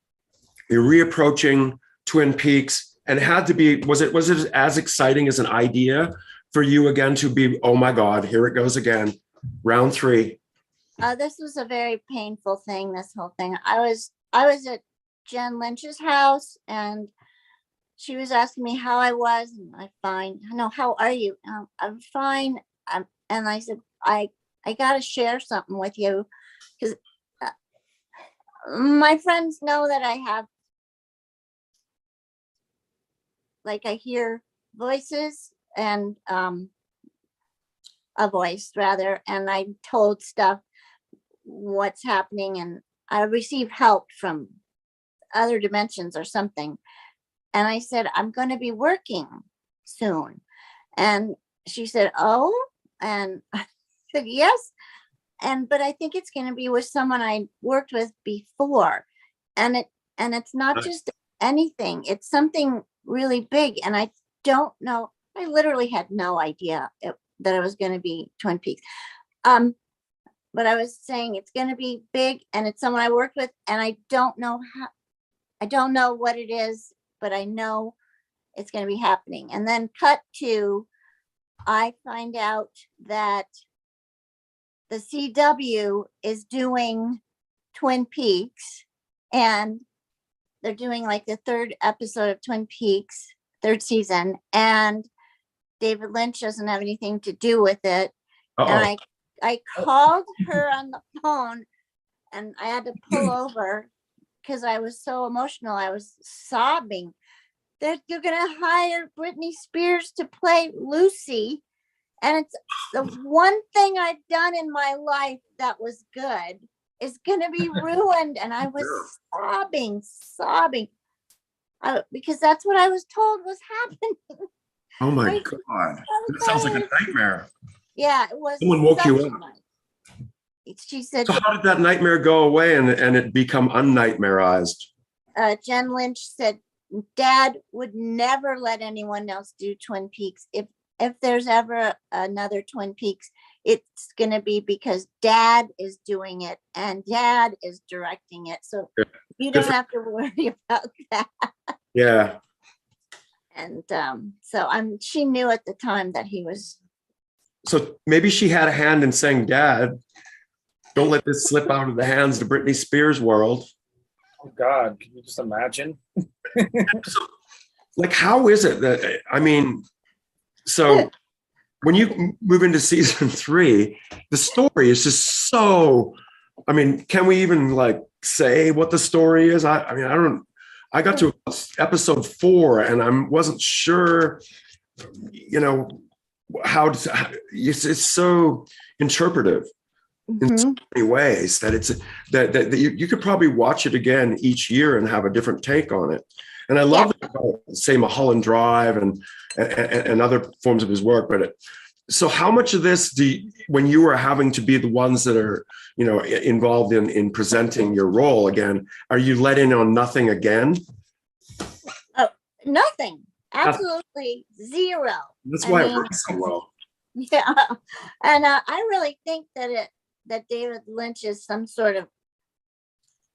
you're reapproaching Twin Peaks, and it had to be, was it as exciting as an idea for you again to be, oh my God, here it goes again, round 3? this was a very painful thing, this whole thing. I was at Jen Lynch's house and she was asking me how I was, and I'm fine. No, how are you? I'm fine. And I said, I got to share something with you because my friends know that I have, like, I hear voices and a voice rather, and I'm told stuff, what's happening, and I receive help from other dimensions or something. And I said, I'm going to be working soon. And she said, oh, and I said, yes. But I think it's going to be with someone I worked with before. And it's not just anything, it's something really big. And I don't know, I literally had no idea that it was going to be Twin Peaks. But I was saying it's going to be big and it's someone I worked with, and I don't know what it is, but I know it's going to be happening. And then cut to, I find out that the CW is doing Twin Peaks, and they're doing like the 3rd episode of Twin Peaks, 3rd season, and David Lynch doesn't have anything to do with it. And I called her on the phone and I had to pull over because I was so emotional. I was sobbing that you're going to hire Britney Spears to play Lucy. And it's the one thing I've done in my life that was good is going to be ruined. And I was sobbing because that's what I was told was happening. Oh my God. That sounds like a nightmare. Yeah, it was. Someone woke you up. She said, so how did that nightmare go away and it become unnightmarized? Jen Lynch said, Dad would never let anyone else do Twin Peaks. If there's ever another Twin Peaks, it's going to be because Dad is doing it and Dad is directing it. So you don't have to worry about that. Yeah. And she knew at the time that he was. So maybe she had a hand in saying, Dad, don't let this slip out of the hands of Britney Spears world. Oh God, can you just imagine? So, like, how is it that, I mean, so when you move into season 3, the story is just so, I mean, can we even like say what the story is? I got to episode 4 and I wasn't sure, it's so interpretive in so many ways that that you could probably watch it again each year and have a different take on it. And I love say Mulholland Drive and other forms of his work. But so how much of this when you were having to be the ones that are, involved in presenting your role again, are you let in on nothing again? Oh, nothing. Absolutely zero. That's why it works so well. Yeah. And I really think that David Lynch is some sort of,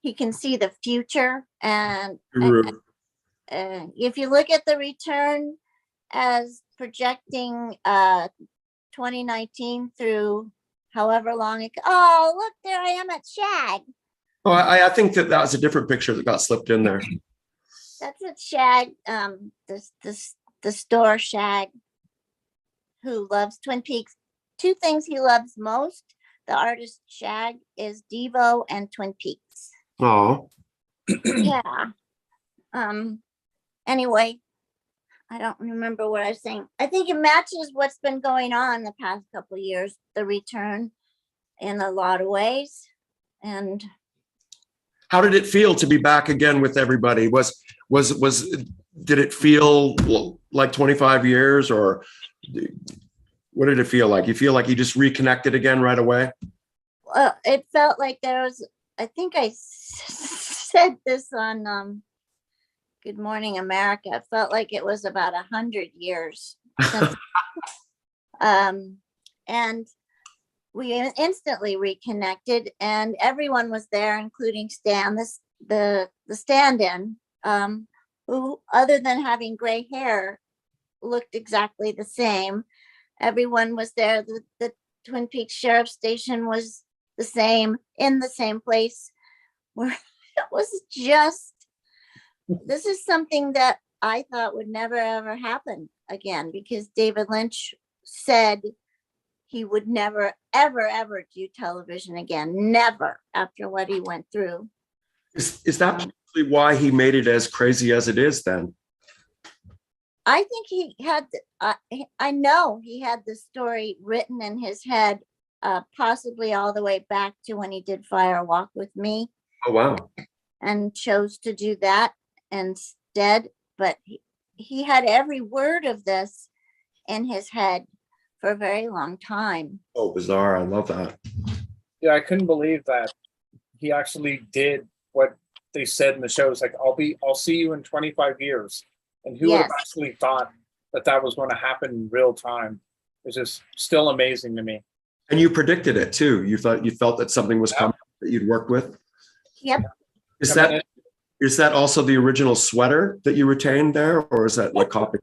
he can see the future. And if you look at The Return as projecting 2019 through however long oh, look, there I am at Shag. Oh, I think that was a different picture that got slipped in there. That's it, Shag. The store Shag, who loves Twin Peaks. Two things he loves most, the artist Shag, is DeVoe and Twin Peaks. Oh, Yeah. Anyway, I don't remember what I was saying. I think it matches what's been going on the past couple of years, the return in a lot of ways. And how did it feel to be back again with everybody? Did it feel like 25 years, or what did it feel like? You feel like you just reconnected again right away? it felt like there was, I think I said this on Good Morning America. It felt like it was about 100 years since, and we instantly reconnected, and everyone was there, including Stan, the stand-in, who, other than having gray hair, looked exactly the same. Everyone was there. The Twin Peaks Sheriff Station was the same, in the same place, where it was just, this is something that I thought would never ever happen again, because David Lynch said he would never ever ever do television again, never, after what he went through. Is that probably why he made it as crazy as it is then? I think he had, I know he had the story written in his head, possibly all the way back to when he did Fire Walk with Me. Oh, wow. And chose to do that instead. But he had every word of this in his head for a very long time. Oh, bizarre. I love that. Yeah, I couldn't believe that he actually did what they said in the show. It's like, I'll see you in 25 years. And who would have actually thought that that was going to happen in real time? It's just still amazing to me. And you predicted it too. You felt that something was coming that you'd worked with. Yep. Is that also the original sweater that you retained there, or is that like copy?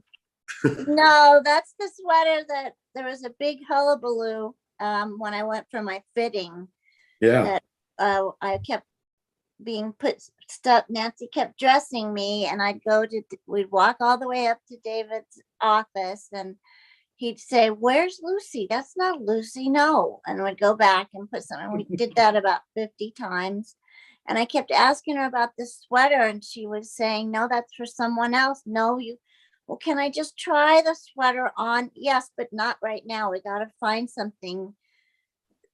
No, that's the sweater that there was a big hullabaloo when I went for my fitting. Yeah. That I kept being put stuff. Nancy kept dressing me, and we'd walk all the way up to David's office, and he'd say, "Where's Lucy? That's not Lucy, no." And we'd go back and put something. We did that about 50 times. And I kept asking her about this sweater, and she was saying, "No, that's for someone else." "No, well, can I just try the sweater on?" "Yes, but not right now. We got to find something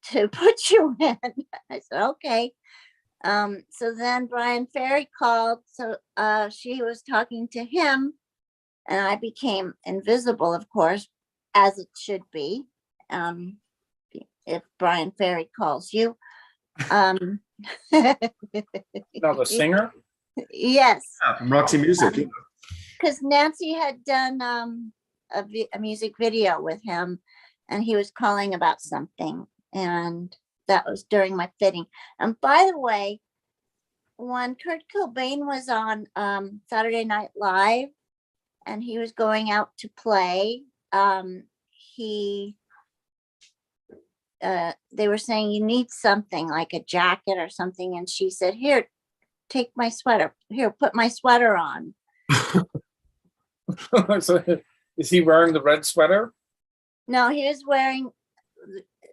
to put you in." I said, "Okay." So then Brian Ferry called. So she was talking to him, and I became invisible, of course, as it should be. If Brian Ferry calls you. Now the singer? Yes. Yeah, from Roxy Music. Because Nancy had done a music video with him, and he was calling about something, and that was during my fitting. And by the way, when Kurt Cobain was on Saturday Night Live, and he was going out to play, they were saying, "You need something like a jacket or something," and she said, "Here, take my sweater. Here, put my sweater on." So, is he wearing the red sweater? No, he was wearing.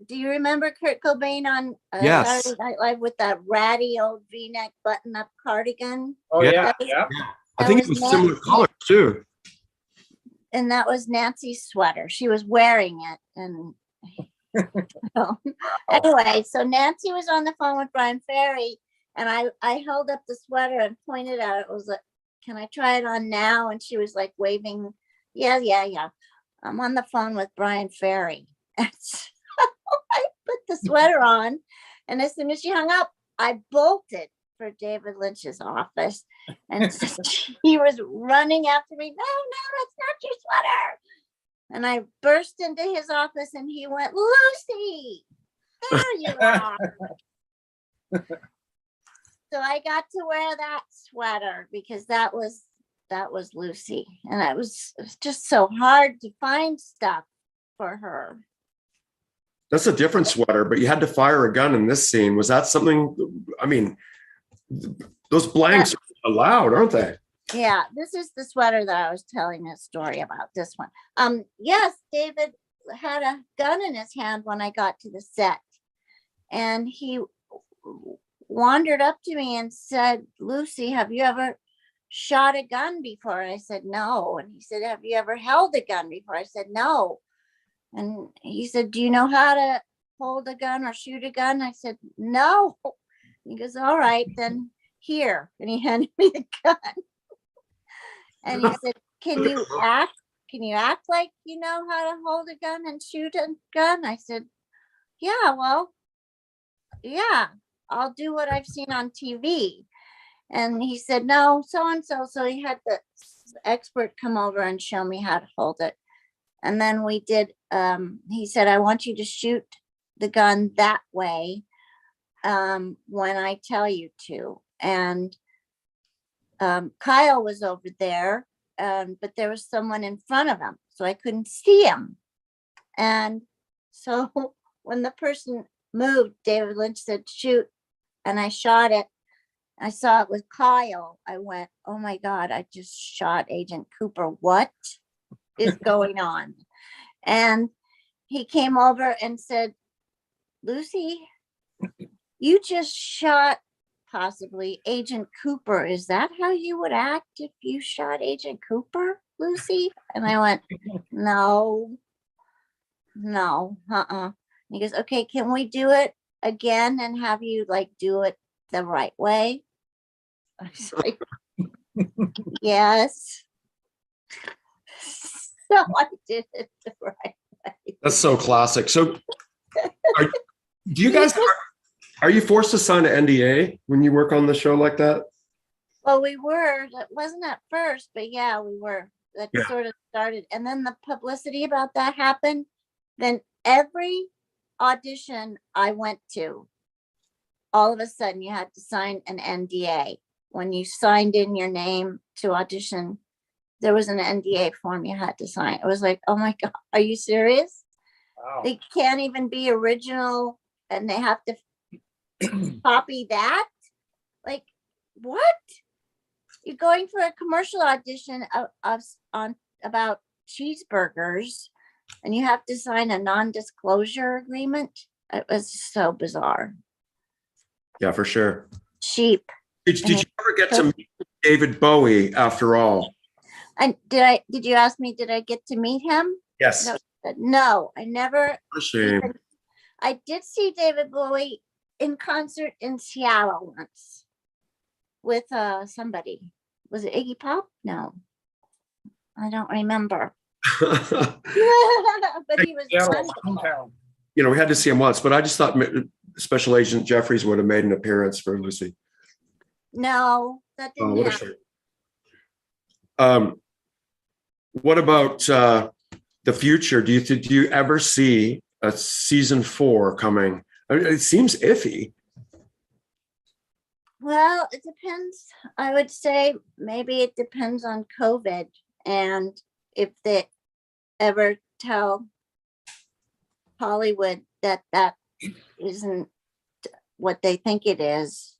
Do you remember Kurt Cobain on Yes. Saturday Night Live with that ratty old V-neck button-up cardigan? Oh Yeah. yeah. I think it was similar colors too. And that was Nancy's sweater. She was wearing it, and anyway, so Nancy was on the phone with Brian Ferry, and I held up the sweater and pointed at it. It was like, "Can I try it on now?" And she was like waving, yeah. I'm on the phone with Brian Ferry. And so I put the sweater on, and as soon as she hung up, I bolted for David Lynch's office, and he was running after me. No, that's not your sweater. And I burst into his office, and he went, "Lucy, there you are." So I got to wear that sweater because that was Lucy. And it was just so hard to find stuff for her. That's a different sweater, but you had to fire a gun in this scene. Was that something? I mean, those blanks are allowed, aren't they? Yeah, this is the sweater that I was telling a story about, this one. Yes, David had a gun in his hand when I got to the set. And he wandered up to me and said, Lucy, have you ever shot a gun before? I said, no. And he said, have you ever held a gun before? I said, no. And he said, do you know how to hold a gun or shoot a gun? I said, no. He goes, all right, then here. And he handed me the gun. And he said, can you act like you know how to hold a gun and shoot a gun? I said, yeah, well, yeah, I'll do what I've seen on TV. And he said, no, so-and-so. So he had the expert come over and show me how to hold it. And then we did, he said, I want you to shoot the gun that way when I tell you to. And Kyle was over there, but there was someone in front of him, so I couldn't see him. And so when the person moved, David Lynch said, shoot. And I shot it. I saw it with Kyle. I went, oh my God, I just shot Agent Cooper. What is going on? And he came over and said, Lucy, you just shot possibly Agent Cooper. Is that how you would act if you shot Agent Cooper, Lucy? And I went, no. He goes, okay, can we do it again and have you like do it the right way? I was like, yes. So I did it the right way. That's so classic. So do you guys, are you forced to sign an NDA when you work on the show like that? Well, we were. It wasn't at first, but yeah, we were. That sort of started. And then the publicity about that happened. Then every audition I went to, all of a sudden you had to sign an NDA. When you signed in your name to audition, there was an NDA form you had to sign. It was like, oh my God, are you serious? Wow. They can't even be original and they have to copy that? Like, what? You're going for a commercial audition on about cheeseburgers and you have to sign a non-disclosure agreement. It was so bizarre. Yeah, for sure. Cheap. Did you ever get to meet David Bowie after all? And did you ask me, did I get to meet him? Yes. No, I never. What a shame. I did see David Bowie in concert in Seattle once with somebody. Was it Iggy Pop? No, I don't remember. But he was hometown. You know, we had to see him once, but I just thought Special Agent Jeffries would have made an appearance for Lucy. No, that didn't What a happen. shame. What about the future? Do you ever see a season 4 coming? I mean, it seems iffy. Well, it depends. I would say maybe it depends on COVID and if they ever tell Hollywood that isn't what they think it is,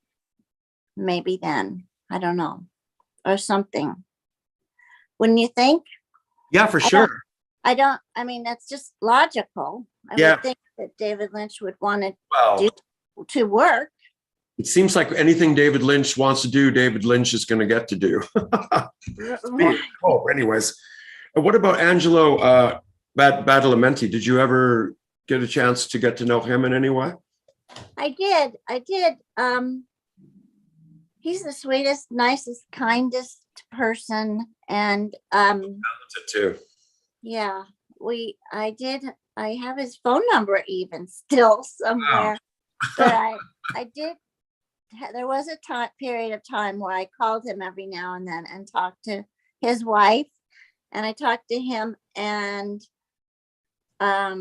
maybe then, I don't know, or something. Wouldn't you think? Yeah, for sure. I mean, that's just logical. I would think that David Lynch would want to do to work. It seems like anything David Lynch wants to do, David Lynch is going to get to do. Oh, anyways. What about Angelo Badalamenti? Did you ever get a chance to get to know him in any way? I did. He's the sweetest, nicest, kindest person. And too. Yeah, I have his phone number even still somewhere. Wow. But I did, there was a period of time where I called him every now and then and talked to his wife, and I talked to him, and yeah,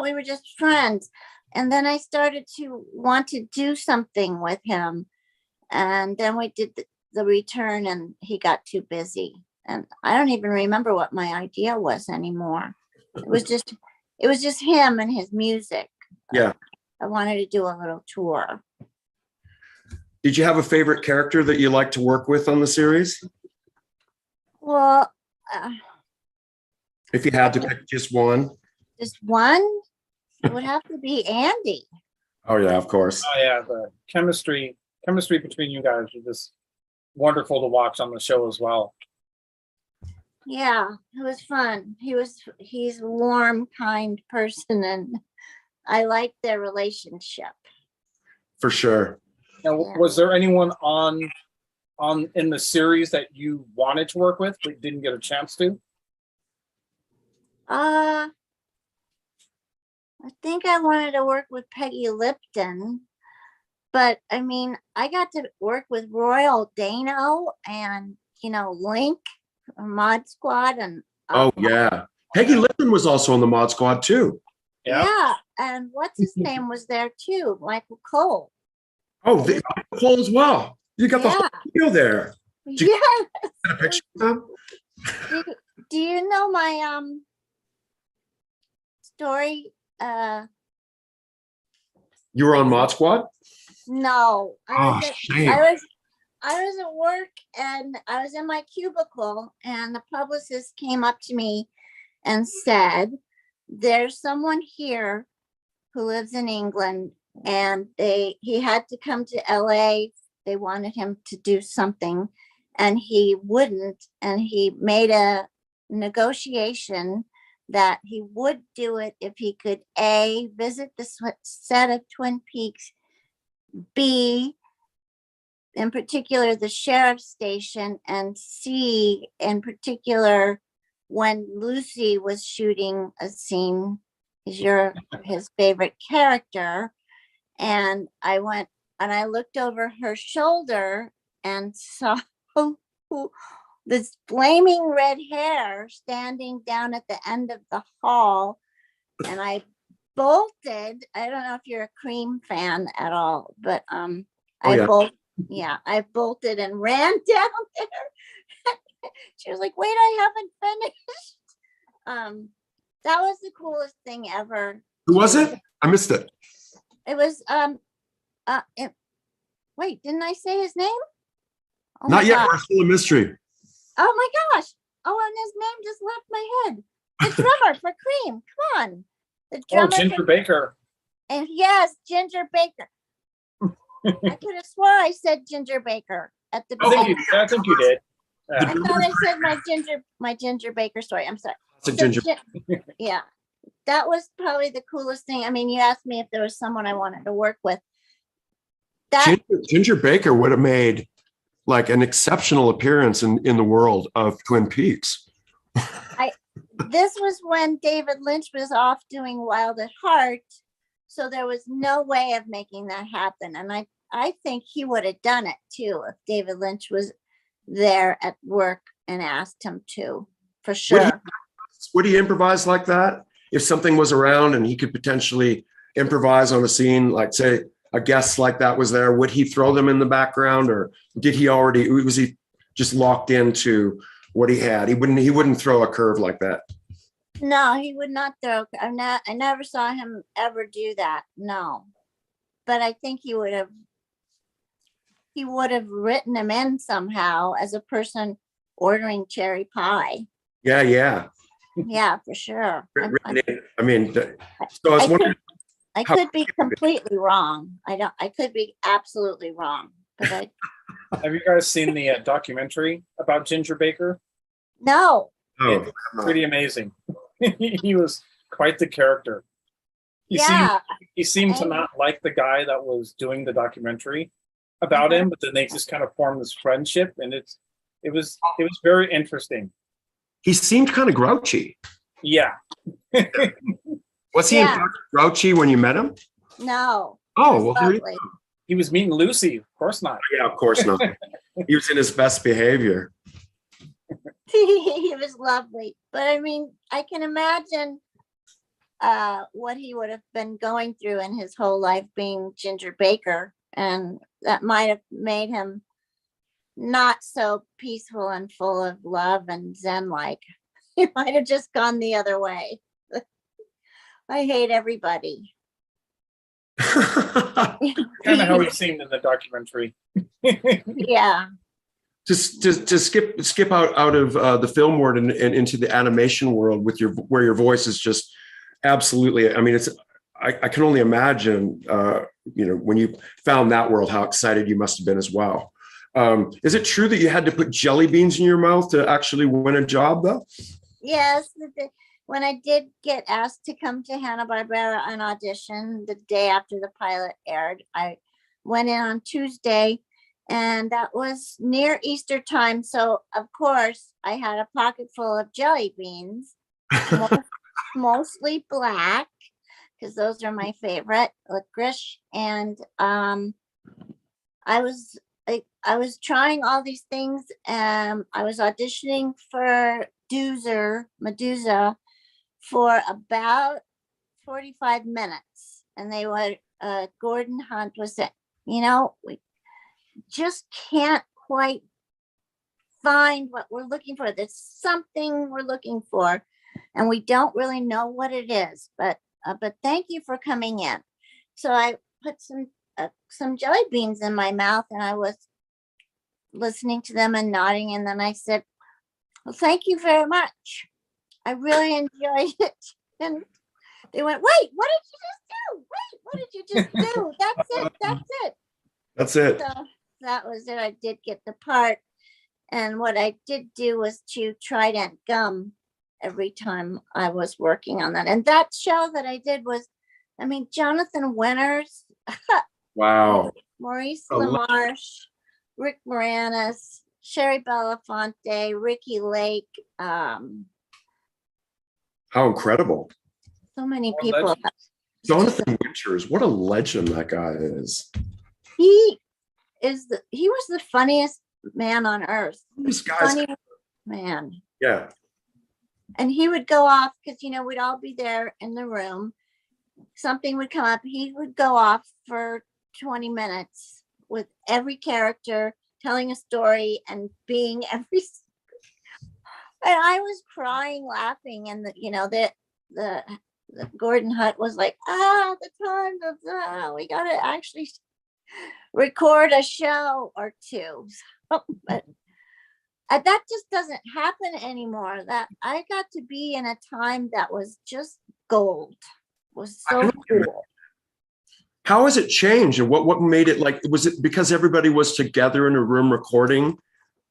we were just friends. And then I started to want to do something with him, and then we did the return, and he got too busy, and I don't even remember what my idea was anymore. It was just him and his music. Yeah. I wanted to do a little tour. Did you have a favorite character that you like to work with on the series? Well, If you had to pick just one. just one would have to be Andy. Oh yeah, of course. Oh yeah, the chemistry between you guys was just wonderful to watch on the show as well. Yeah, it was fun. He's a warm, kind person, and I like their relationship. For sure. Now, Yeah. was there anyone on in the series that you wanted to work with but didn't get a chance to? I think I wanted to work with Peggy Lipton, but I mean, I got to work with Royal Dano and Link from Mod Squad, and Oh yeah. Peggy Lipton was also on the Mod Squad too. yeah, and what's his name was there too, Michael Cole. Oh, Michael Cole as well. You got the whole deal there. Do you Yeah. get a picture of them? Do you know my story? You were on Mod Squad? No, Oh, shame. I was at work and I was in my cubicle, and the publicist came up to me and said, "There's someone here who lives in England, and he had to come to LA. They wanted him to do something and he wouldn't, and he made a negotiation that he would do it if he could A, visit the set of Twin Peaks, B, in particular the sheriff's station, and C, in particular when Lucy was shooting a scene, is his favorite character." And I went and I looked over her shoulder and saw this flaming red hair standing down at the end of the hall. And I bolted. I don't know if you're a Cream fan at all, but I bolted and ran down there. She was like, "Wait, I haven't finished." That was the coolest thing ever. Who was it? I missed it. It was wait, didn't I say his name? Oh Not my yet. gosh. We're still a mystery. Oh my gosh. Oh, and his name just left my head. The drummer for Cream. Come on. The Oh, drummer Ginger Baker. And yes, Ginger Baker. I could have swore I said Ginger Baker at the I think beginning. I think you did. I thought I said my Ginger Baker story. I'm sorry. It's a ginger. Yeah. That was probably the coolest thing. I mean, you asked me if there was someone I wanted to work with. Ginger Baker would have made like an exceptional appearance in the world of Twin Peaks. This was when David Lynch was off doing Wild at Heart, so there was no way of making that happen. And I think he would have done it too if David Lynch was there at work and asked him to, for sure. Would he improvise like that? If something was around and he could potentially improvise on a scene, like say a guest like that was there, would he throw them in the background, or was he just locked into what he had? He wouldn't throw a curve like that. No, he would not throw. I never saw him ever do that. No, but I think he would have written him in somehow as a person ordering cherry pie. Yeah. Yeah, for sure. I mean, so I was wondering. I could be completely wrong. I could be absolutely wrong, but Have you guys seen the documentary about Ginger Baker? No. It's pretty amazing. He was quite the character. He seemed to not like the guy that was doing the documentary about him, but then they just kind of formed this friendship, and it was very interesting. He seemed kind of grouchy. Yeah. Was he in fact grouchy when you met him? No. Oh, well, he was meeting Lucy. Of course not. Yeah, of course not. He was in his best behavior. He was lovely, but I mean, I can imagine what he would have been going through in his whole life being Ginger Baker, and that might have made him not so peaceful and full of love and zen-like. He might have just gone the other way. I hate everybody. Kind of how he seemed in the documentary. Yeah. to skip out of the film world and into the animation world with where your voice is just absolutely. I mean, I can only imagine, when you found that world, how excited you must have been as well. Is it true that you had to put jelly beans in your mouth to actually win a job, though? Yes. When I did get asked to come to Hanna-Barbera and audition the day after the pilot aired, I went in on Tuesday, and that was near Easter time. So, of course, I had a pocket full of jelly beans, mostly black, because those are my favorite, licorice. And I was trying all these things. I was auditioning for Medusa for about 45 minutes. And they were, Gordon Hunt was saying, we just can't quite find what we're looking for. There's something we're looking for, and we don't really know what it is, but thank you for coming in. So I put some jelly beans in my mouth, and I was listening to them and nodding. And then I said, well, thank you very much. I really enjoyed it. And they went, wait, what did you just do? Wait, what did you just do? That's it. That's it. That's it. So that was it. I did get the part. And what I did do was chew Trident gum every time I was working on that. And that show that I did was, Jonathan Winters. Wow. Maurice LaMarche, Rick Moranis, Sherry Belafonte, Ricky Lake. How incredible. So many people. Jonathan Winters, what a legend that guy is. He was the funniest man on earth. This guy's Funny man. Yeah. And he would go off because, we'd all be there in the room. Something would come up. He would go off for 20 minutes with every character, telling a story and being every. And I was crying, laughing, and the Gordon Hunt was like, the time of we got to actually record a show or two. But that just doesn't happen anymore. That I got to be in a time that was just gold. It was so cool. How has it changed, and what made it like? Was it because everybody was together in a room recording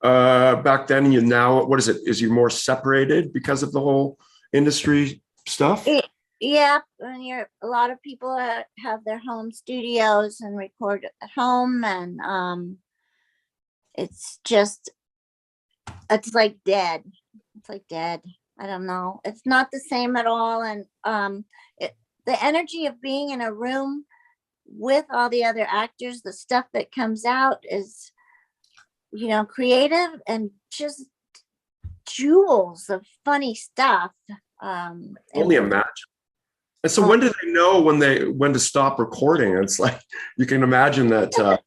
back then, and now what is it? Is you more separated because of the whole industry stuff? Yeah, and a lot of people have their home studios and record at home, and it's like dead. It's like dead. I don't know. It's not the same at all, and the energy of being in a room with all the other actors, the stuff that comes out is, creative and just jewels of funny stuff. Only imagine. And so when do they know when to stop recording? It's like, you can imagine that,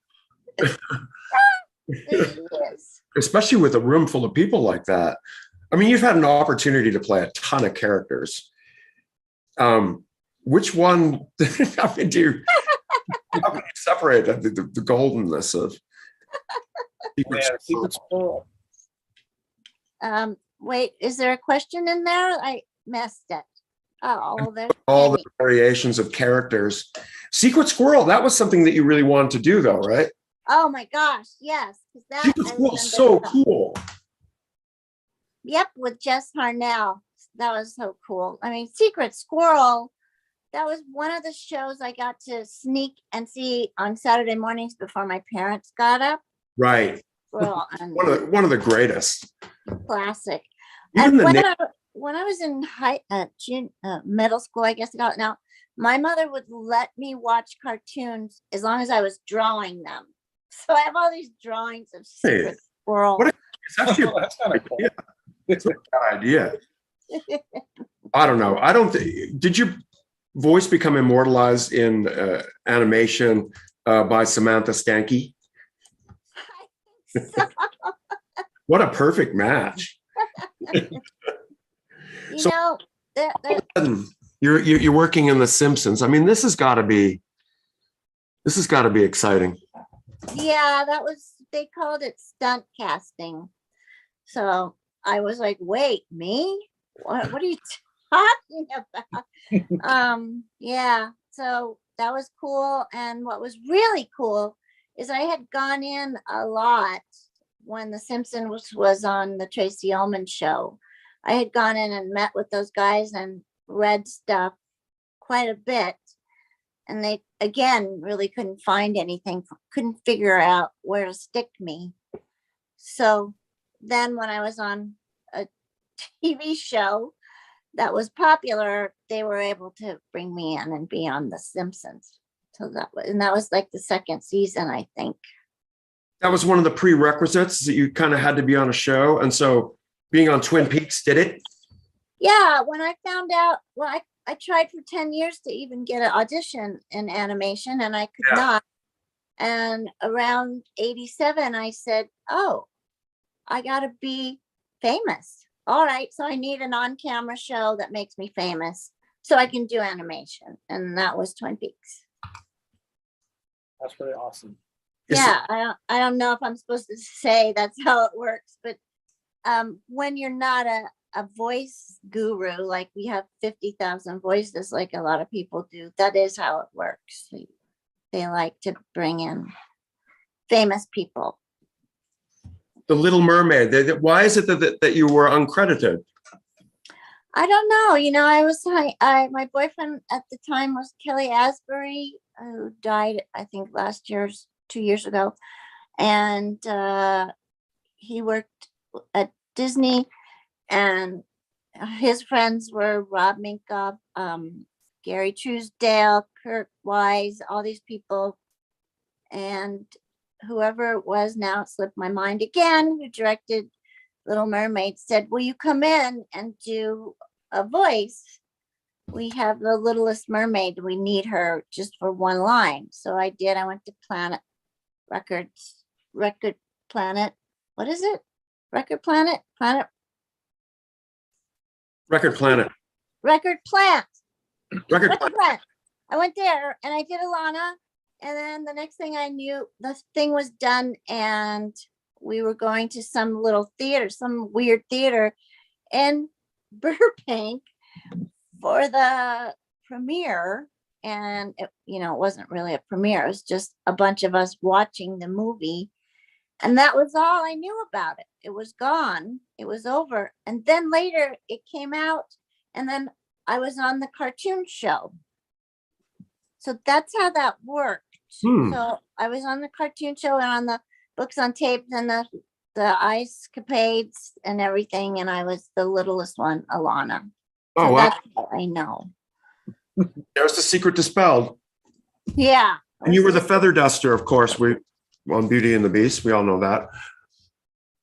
especially with a room full of people like that. You've had an opportunity to play a ton of characters. Which one do you separate the goldenness of Secret Squirrel? Wait, is there a question in there? I missed it. Oh, there's all the variations of characters. Secret Squirrel, that was something that you really wanted to do, though, right? Oh my gosh, yes. Secret Squirrel's so cool. Yep, with Jess Harnell. That was so cool. Secret Squirrel, that was one of the shows I got to sneak and see on Saturday mornings before my parents got up. Right. Well, one of the greatest. Classic. Even And when I was in middle school, I guess now, my mother would let me watch cartoons as long as I was drawing them. So I have all these drawings of Secret Squirrel. It's actually That's kind of cool. It's a good idea. I don't know. Did your voice become immortalized in animation by Samantha Stanky? So, What a perfect match. You're working in The Simpsons. This has got to be This has got to be exciting. Yeah, they called it stunt casting. So I was like, wait, me? What are you talking about? Yeah, so that was cool. And what was really cool is I had gone in a lot when The Simpsons was on the Tracy Ullman show. I had gone in and met with those guys and read stuff quite a bit. And they, again, really couldn't find anything, couldn't figure out where to stick me. So then when I was on a TV show that was popular, they were able to bring me in and be on The Simpsons. So that was like the second season, I think. That was one of the prerequisites, that you kind of had to be on a show. And so being on Twin Peaks did it? Yeah, when I found out, well, I tried for 10 years to even get an audition in animation, and I could not. And around 87, I said, oh, I got to be famous. All right, so I need an on-camera show that makes me famous so I can do animation. And that was Twin Peaks. That's really awesome. Yeah, I don't know if I'm supposed to say that's how it works, but when you're not a voice guru, like we have 50,000 voices, like a lot of people do, that is how it works. They like to bring in famous people. The Little Mermaid. Why is it that you were uncredited? I don't know. You know, my boyfriend at the time was Kelly Asbury, who died, I think, 2 years ago. And he worked at Disney, and his friends were Rob Minkoff, Gary Truesdale, Kurt Wise, all these people. And whoever it was, now it slipped my mind again, who directed Little Mermaid, said, will you come in and do a voice? We have the Littlest Mermaid. We need her just for one line. So I did. I went to Record Planet. What is it? Record Planet? Record Planet. Record Plant. Record Planet. I went there and I did Alana. And then the next thing I knew, the thing was done, and we were going to some little theater, some weird theater in Burbank for the premiere. And it wasn't really a premiere. It was just a bunch of us watching the movie. And that was all I knew about it. It was gone. It was over. And then later it came out, and then I was on the cartoon show. So that's how that worked. So I was on the cartoon show and on the Books on Tape and the Ice Capades and everything. And I was the littlest one, Alana. Oh, so wow. That's how I know. There's the secret dispelled. Yeah. And you were the feather duster, of course. On Beauty and the Beast. We all know that.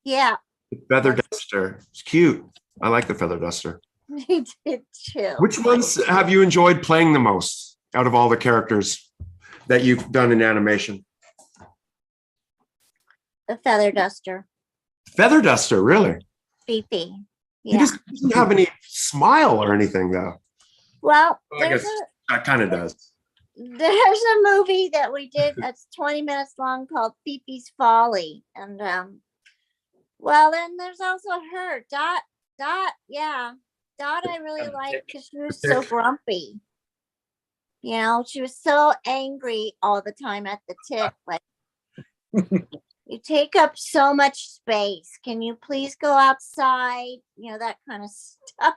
Yeah. The feather duster. It's cute. I like the feather duster. He did too. Which ones have you enjoyed playing the most out of all the characters that you've done in animation? The feather duster. Feather duster, really? Fifi. He doesn't have any smile or anything, though. Well, I guess that kind of does. There's a movie that we did that's 20 minutes long called Fifi's Folly. And well, then there's also her, Dot, yeah. Dot I really liked because she was so grumpy. She was so angry all the time at the tip. Like, you take up so much space. Can you please go outside? That kind of stuff.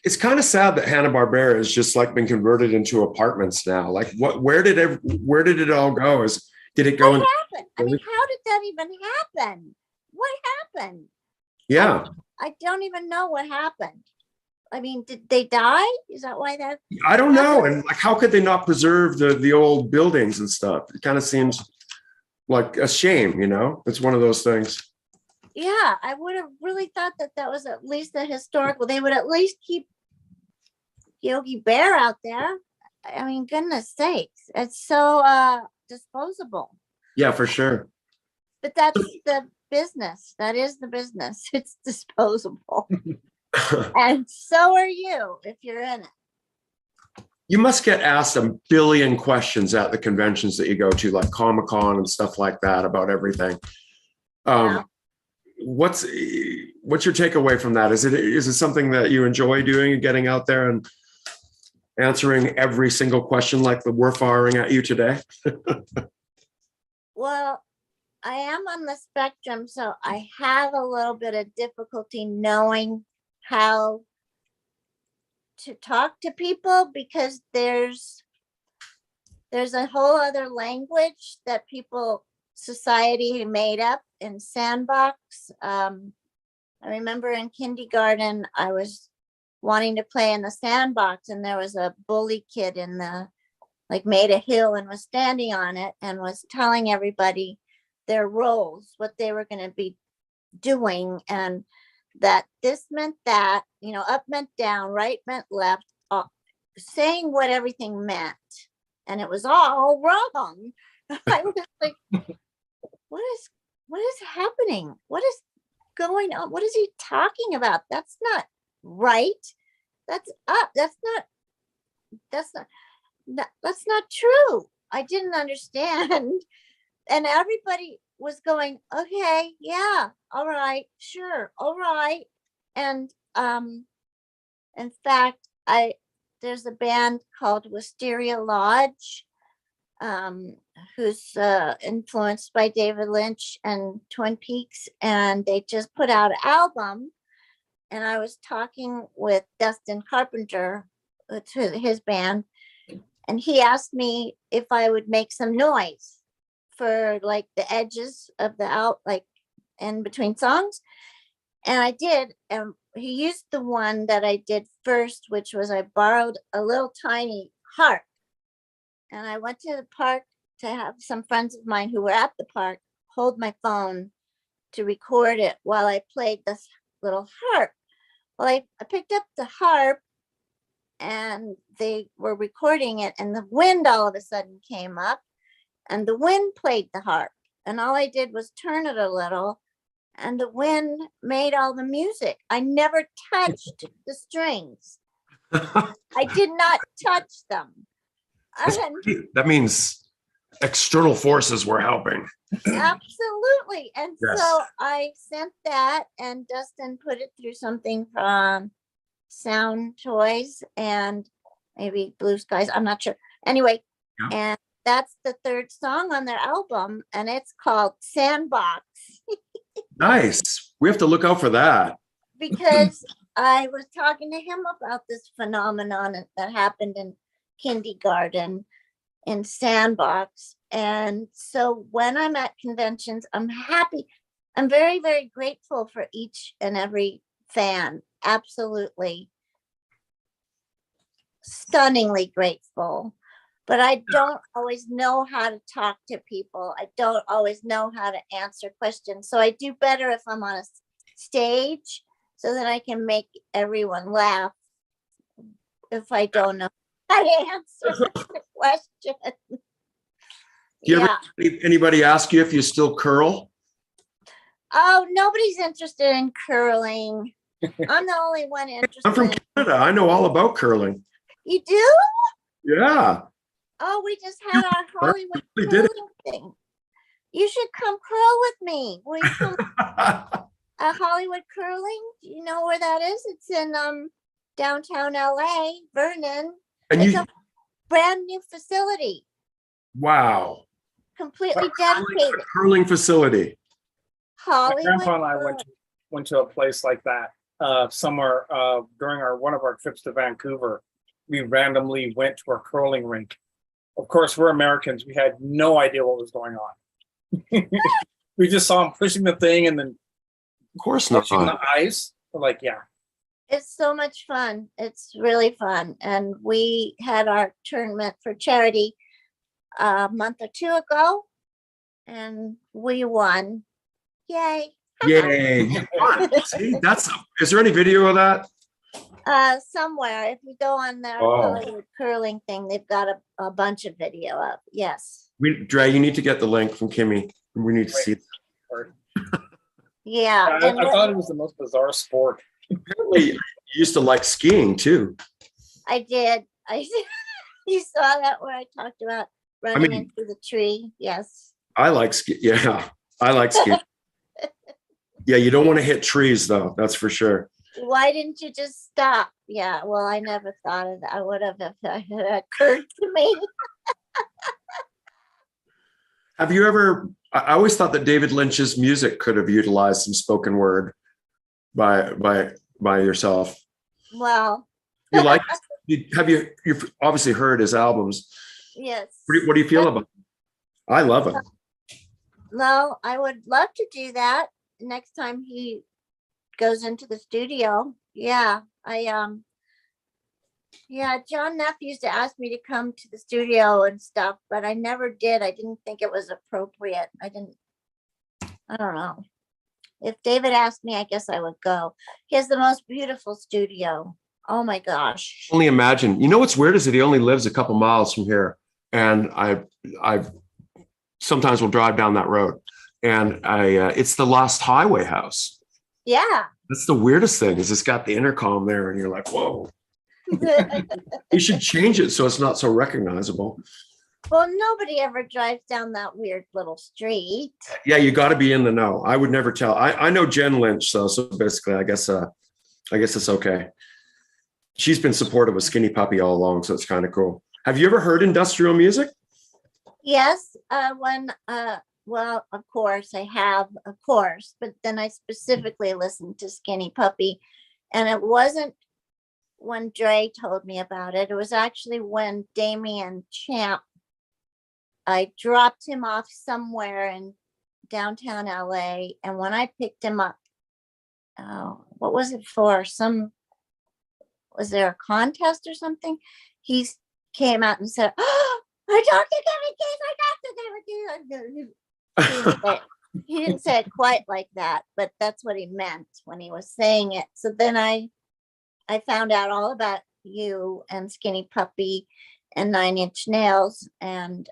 It's kind of sad that Hanna-Barbera has just like been converted into apartments now. Like, where did it all go? Did it go? What happened? I mean, how did that even happen? What happened? Yeah, I don't even know what happened. I mean, did they die? Is that why that? I don't know. And like, how could they not preserve the old buildings and stuff? It kind of seems like a shame. It's one of those things. Yeah, I would have really thought that was at least a historical. They would at least keep Yogi Bear out there. I mean, goodness sakes, it's so disposable. Yeah, for sure. But that's the business. That is the business. It's disposable. And so are you if you're in it. you must get asked a billion questions at the conventions that you go to, like Comic-Con and stuff like that, about everything. Yeah. What's your takeaway from that? Is it something that you enjoy doing, getting out there and answering every single question like we're firing at you today? Well, I am on the spectrum, so I have a little bit of difficulty knowing how to talk to people, because there's a whole other language that society made up in sandbox. I remember in kindergarten, I was wanting to play in the sandbox, and there was a bully kid made a hill and was standing on it and was telling everybody their roles, what they were going to be doing, and that this meant that, up meant down, right meant left, saying what everything meant, and it was all wrong. I was like, what is happening? What is going on? What is he talking about? That's not right. That's up. That's not true. I didn't understand. And everybody was going, okay, yeah, all right, sure, all right. And in fact, there's a band called Wisteria Lodge, who's influenced by David Lynch and Twin Peaks, and they just put out an album. And I was talking with Dustin Carpenter, to his band, and he asked me if I would make some noise for like the edges of in between songs. And I did. And he used the one that I did first, which was I borrowed a little tiny harp. And I went to the park to have some friends of mine who were at the park hold my phone to record it while I played this little harp. Well, I picked up the harp, and they were recording it, and the wind all of a sudden came up, and the wind played the harp, and all I did was turn it a little, and the wind made all the music. I never touched the strings. I did not touch them. That means external forces were helping. Absolutely. And Yes. so I sent that, and Dustin put it through something from Sound Toys and maybe Blue Skies. I'm not sure. Anyway, Yeah. And that's the third song on their album, and it's called Sandbox. Nice. We have to look out for that. Because I was talking to him about this phenomenon that happened in kindergarten in Sandbox. And so when I'm at conventions, I'm happy. I'm very, very grateful for each and every fan. Absolutely. Stunningly grateful. But I don't always know how to talk to people. I don't always know how to answer questions. So I do better if I'm on a stage, so that I can make everyone laugh if I don't know how to answer the question. Do you ever anybody ask you if you still curl? Oh, nobody's interested in curling. I'm the only one interested. I'm from Canada. I know all about curling. You do? Yeah. Oh, we just had our Hollywood We did curling thing. You should come curl with me. Will you come? Hollywood curling? Do you know where that is? It's in downtown LA, Vernon. And it's you, a brand new facility, wow. completely A dedicated. curling facility. My Hollywood. grandpa and I went to a place like that somewhere during one of our trips to Vancouver. We randomly went to a curling rink. Of course, we're Americans. We had no idea what was going on. We just saw him pushing the thing and then Of course not. pushing the ice. We're like, yeah. It's so much fun. It's really fun. And we had our tournament for charity a month or two ago, and we won. Yay. Yay. See, is there any video of that? Somewhere, if you go on their Oh. Hollywood curling thing, they've got a bunch of video up. Yes. Dre, you need to get the link from Kimmy. We need to see. Yeah. I And thought it was the most bizarre sport. Apparently, you used to like skiing too. I did. You saw that where I talked about running mean- into the tree? Yes. I like ski. Yeah, I like skiing. Yeah, you don't want to hit trees though. That's for sure. Why didn't you just stop? Yeah, well, I never thought of that. I would have if it had occurred to me. Have you ever? I always thought that David Lynch's music could have utilized some spoken word by yourself. Well, You like? You've obviously heard his albums. yes. What do you feel about it? I love it. No, I would love to do that next time he goes into the studio. Yeah, yeah, John Neff used to ask me to come to the studio and stuff, but I never did. I didn't think it was appropriate. I don't know. If David asked me, I guess I would go. He has the most beautiful studio. Oh my gosh. Only imagine. You know what's weird is that he only lives a couple miles from here, and I sometimes will drive down that road, and it's the Lost Highway house. Yeah. That's the weirdest thing is it's got the intercom there, and you're like, whoa. You should change it so it's not so recognizable. Well, nobody ever drives down that weird little street. Yeah, you got to be in the know. I would never tell. I know Jen Lynch, so basically, I guess it's okay. She's been supportive of Skinny Puppy all along, so it's kind of cool. Have you ever heard industrial music? Yes, well, of course I have, of course, but then I specifically listened to Skinny Puppy, and it wasn't when Dre told me about it. It was actually when Damian Champ, I dropped him off somewhere in downtown LA, and when I picked him up, what was it for? Was there a contest or something? He came out and said, "Oh, I talked to Kevin Keith. I talked to Kevin Keith." He didn't say it quite like that, but that's what he meant when he was saying it. So then I found out all about you and Skinny Puppy and 9 Inch Nails. And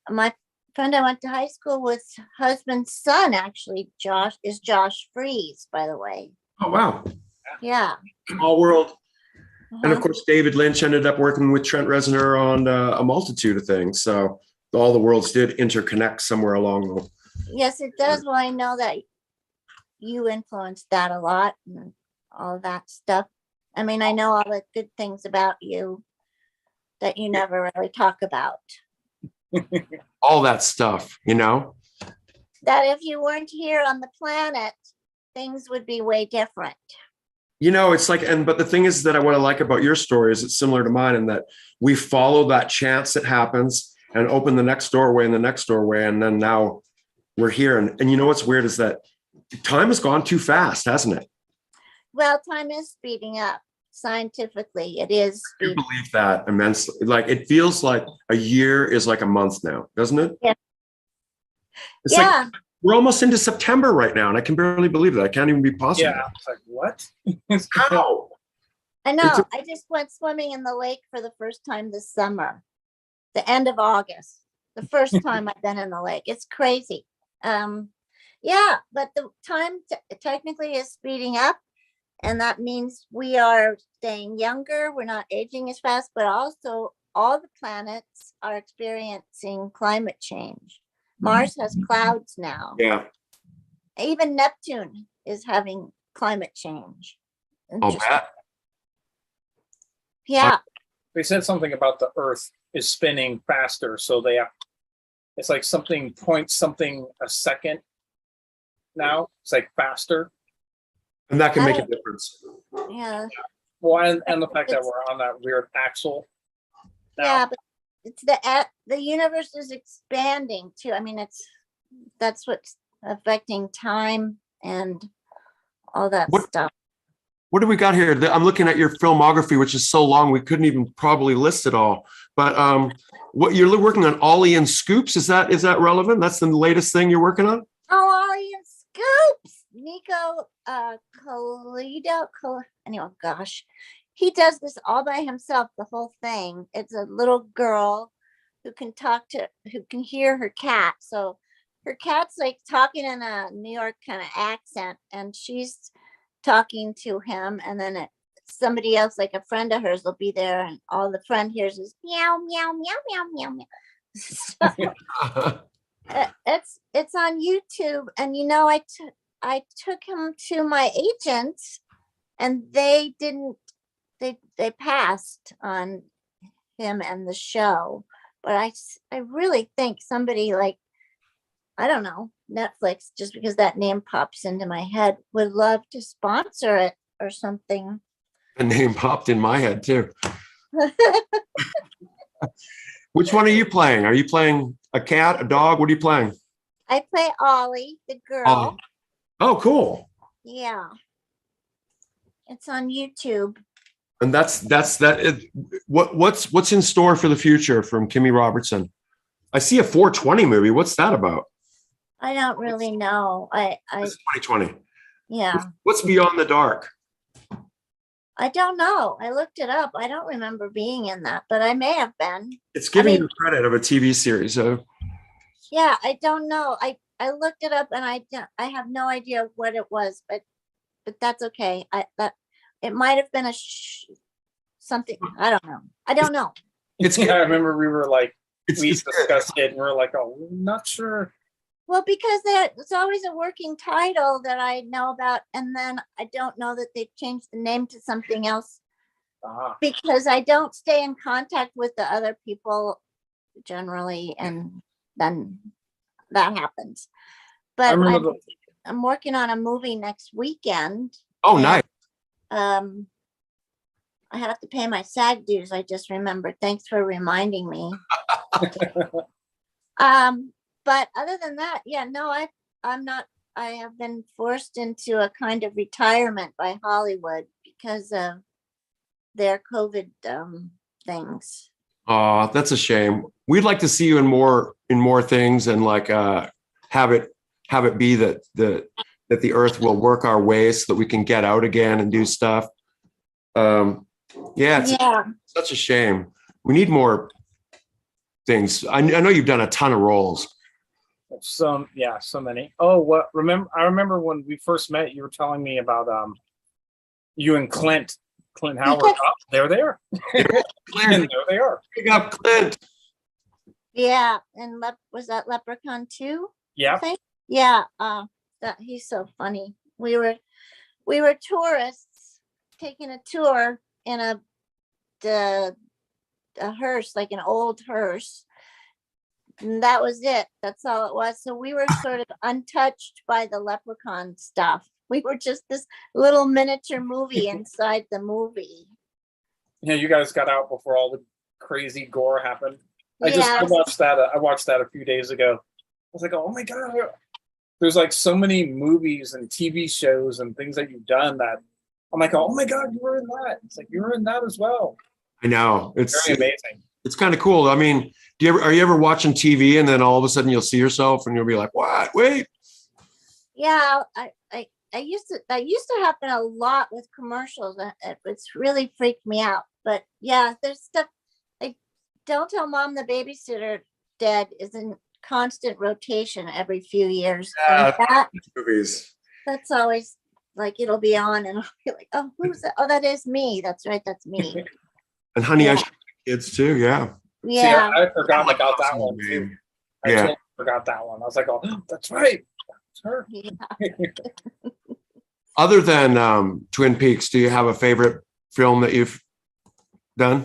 my friend I went to high school with, husband's son, actually, Josh Freeze, by the way. Oh, wow. Yeah. Small world. And of Uh-huh. course, David Lynch ended up working with Trent Reznor on a multitude of things. So all the worlds did interconnect somewhere along the. Yes, it does. Well, I know that you influenced that a lot and all that stuff. I mean, I know all the good things about you that you never really talk about. All that stuff, you know? That if you weren't here on the planet, things would be way different. You know, it's like, but the thing is that what I like about your story is it's similar to mine in that we follow that chance that happens and open the next doorway and the next doorway. And then now we're here. And you know, what's weird is that time has gone too fast, hasn't it? Well, time is speeding up. Scientifically, it is. I do believe that immensely. Like, it feels like a year is like a month now, doesn't it? Yeah. It's like we're almost into September right now, and I can barely believe that. I can't even be possible. Yeah, it's like what? How? I know. I just went swimming in the lake for the first time this summer, the end of August. The first time I've been in the lake. It's crazy. Yeah, but the time technically is speeding up, and that means we are staying younger. We're not aging as fast, but also all the planets are experiencing climate change. Mars has clouds now. Yeah. Even Neptune is having climate change. I'll bet. Yeah. They said something about the Earth is spinning faster, so it's like something point something a second now. It's like faster. And that can make a difference. Yeah. Well, and the fact that we're on that weird axle now. Yeah, but it's the universe is expanding too. I mean, that's what's affecting time and all that stuff. What do we got here? I'm looking at your filmography, which is so long we couldn't even probably list it all. But what you're working on, Ollie and Scoops, is that relevant? That's the latest thing you're working on? Oh, Ollie and Scoops, Nico anyway, gosh, he does this all by himself, the whole thing. It's a little girl who can hear her cat. So her cat's like talking in a New York kind of accent, and she's talking to him, and then it somebody else, like a friend of hers will be there and all the friend hears is meow, meow, meow, meow, meow, meow. So, it's on YouTube. And, you know, I took him to my agents and they passed on him and the show. But I really think somebody like, I don't know, Netflix, just because that name pops into my head, would love to sponsor it or something. A name popped in my head too. Which one are you playing? Are you playing a cat, a dog? What are you playing? I play Ollie, the girl. Ollie. Oh, cool. Yeah. It's on YouTube. And that's that. What's in store for the future from Kimmy Robertson? I see a 420 movie. What's that about? I don't really know. It's 2020. Yeah. What's Beyond the Dark? I don't know. I looked it up. I don't remember being in that, but I may have been. It's giving you credit of a TV series. So yeah, I don't know. I looked it up and I have no idea what it was, but that's okay. It might have been something. I don't know. It's I remember we were like, we it's discussed it and we are like, oh, we're not sure. Well, because there's always a working title that I know about, and then I don't know that they've changed the name to something else because I don't stay in contact with the other people generally, and then that happens. But I'm working on a movie next weekend. Oh, nice. I have to pay my SAG dues. I just remembered. Thanks for reminding me. But other than that, yeah, no, I'm not. I have been forced into a kind of retirement by Hollywood because of their COVID things. Oh, that's a shame. We'd like to see you in more things and like have it be that the earth will work our way so that we can get out again and do stuff. It's such a shame. We need more things. I know you've done a ton of roles. So many. Oh, I remember when we first met, you were telling me about you and Clint Howard. Oh, they're there. Clint, there they are. Pick up Clint. Yeah, and was that Leprechaun 2? Yeah. Yeah. He's so funny. We were tourists taking a tour in a hearse, like an old hearse. And that was it. That's all it was. So we were sort of untouched by the Leprechaun stuff. We were just this little miniature movie inside the movie. Yeah, you guys got out before all the crazy gore happened. I watched that. I watched that a few days ago. I was like, oh my God. There's like so many movies and TV shows and things that you've done that I'm like, oh my God, you were in that. It's like, you were in that as well. I know. It's very amazing. It's kind of cool. I mean, are you ever watching TV and then all of a sudden you'll see yourself and you'll be like, what? Wait. Yeah, that used to happen a lot with commercials. It's really freaked me out. But yeah, there's stuff like Don't Tell Mom the Babysitter Dead is in constant rotation every few years. Movies. That's always like it'll be on and I'll be like, oh, who's that? Oh, that is me. That's right, that's me. And Honey, I Shrunk the Kids too. Yeah. Yeah. See, I forgot about that one too. I totally forgot that one. I was like, oh, that's right. That's her. Yeah. Other than Twin Peaks, do you have a favorite film that you've done?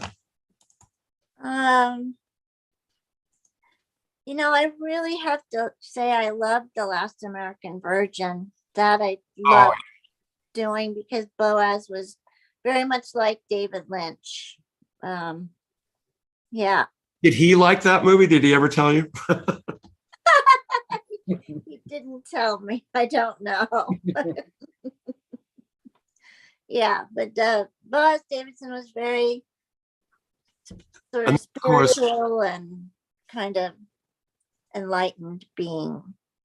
I really have to say I love The Last American Virgin. That I love doing because Boaz was very much like David Lynch. Yeah. Did he like that movie? Did he ever tell you? He didn't tell me. I don't know. Yeah, but Boaz Davidson was very sort of spiritual and kind of enlightened being.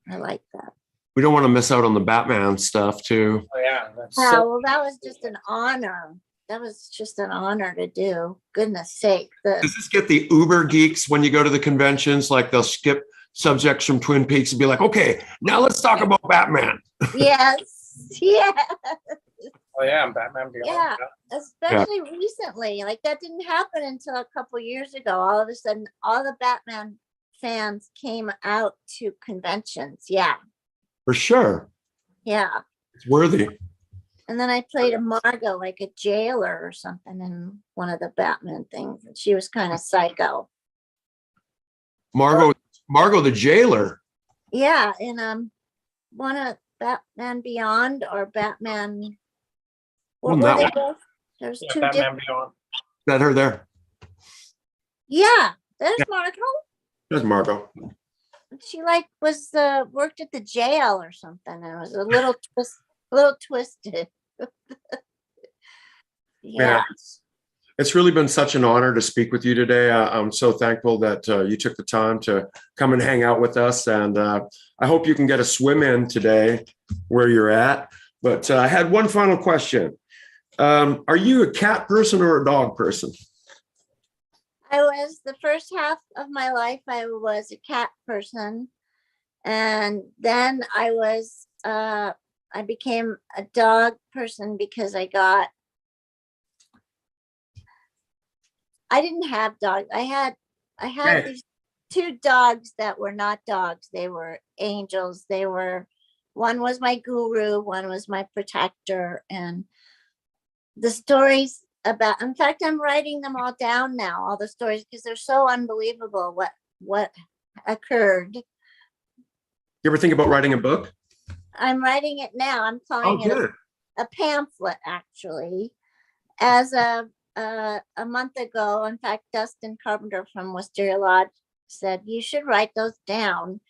I like that. We don't want to miss out on the Batman stuff too. Oh yeah. Well, that was just an honor. That was just an honor to do. Goodness sake. Does this get the uber geeks when you go to the conventions? Like they'll skip subjects from Twin Peaks and be like, okay, now let's talk about Batman. Yes. Yeah. Oh yeah, I'm Batman Beyond. Yeah. Especially recently. Like that didn't happen until a couple years ago. All of a sudden, all the Batman fans came out to conventions. Yeah. For sure. Yeah. It's worthy. And then I played a Margot, like a jailer or something in one of the Batman things. And she was kind of psycho. Margot the jailer. Yeah. In one of Batman Beyond or Batman. What Wasn't were that they one? both? There's two Batman different. Beyond. That her there. Yeah. There's Yeah. Margot. There's Margot. She like was worked at the jail or something. And it was a little twisted. Yeah. Man, it's really been such an honor to speak with you today. I'm so thankful that you took the time to come and hang out with us. And I hope you can get a swim in today where you're at. But I had one final question. Are you a cat person or a dog person? I was the first half of my life, I was a cat person. And then I became a dog person because I didn't have dogs. I had Okay. these two dogs that were not dogs. They were angels. One was my guru, one was my protector. And the stories in fact, I'm writing them all down now, all the stories, because they're so unbelievable what occurred. You ever think about writing a book? I'm writing it now. I'm calling it good. a pamphlet, actually. As a month ago, in fact, Dustin Carpenter from Wisteria Lodge said, you should write those down.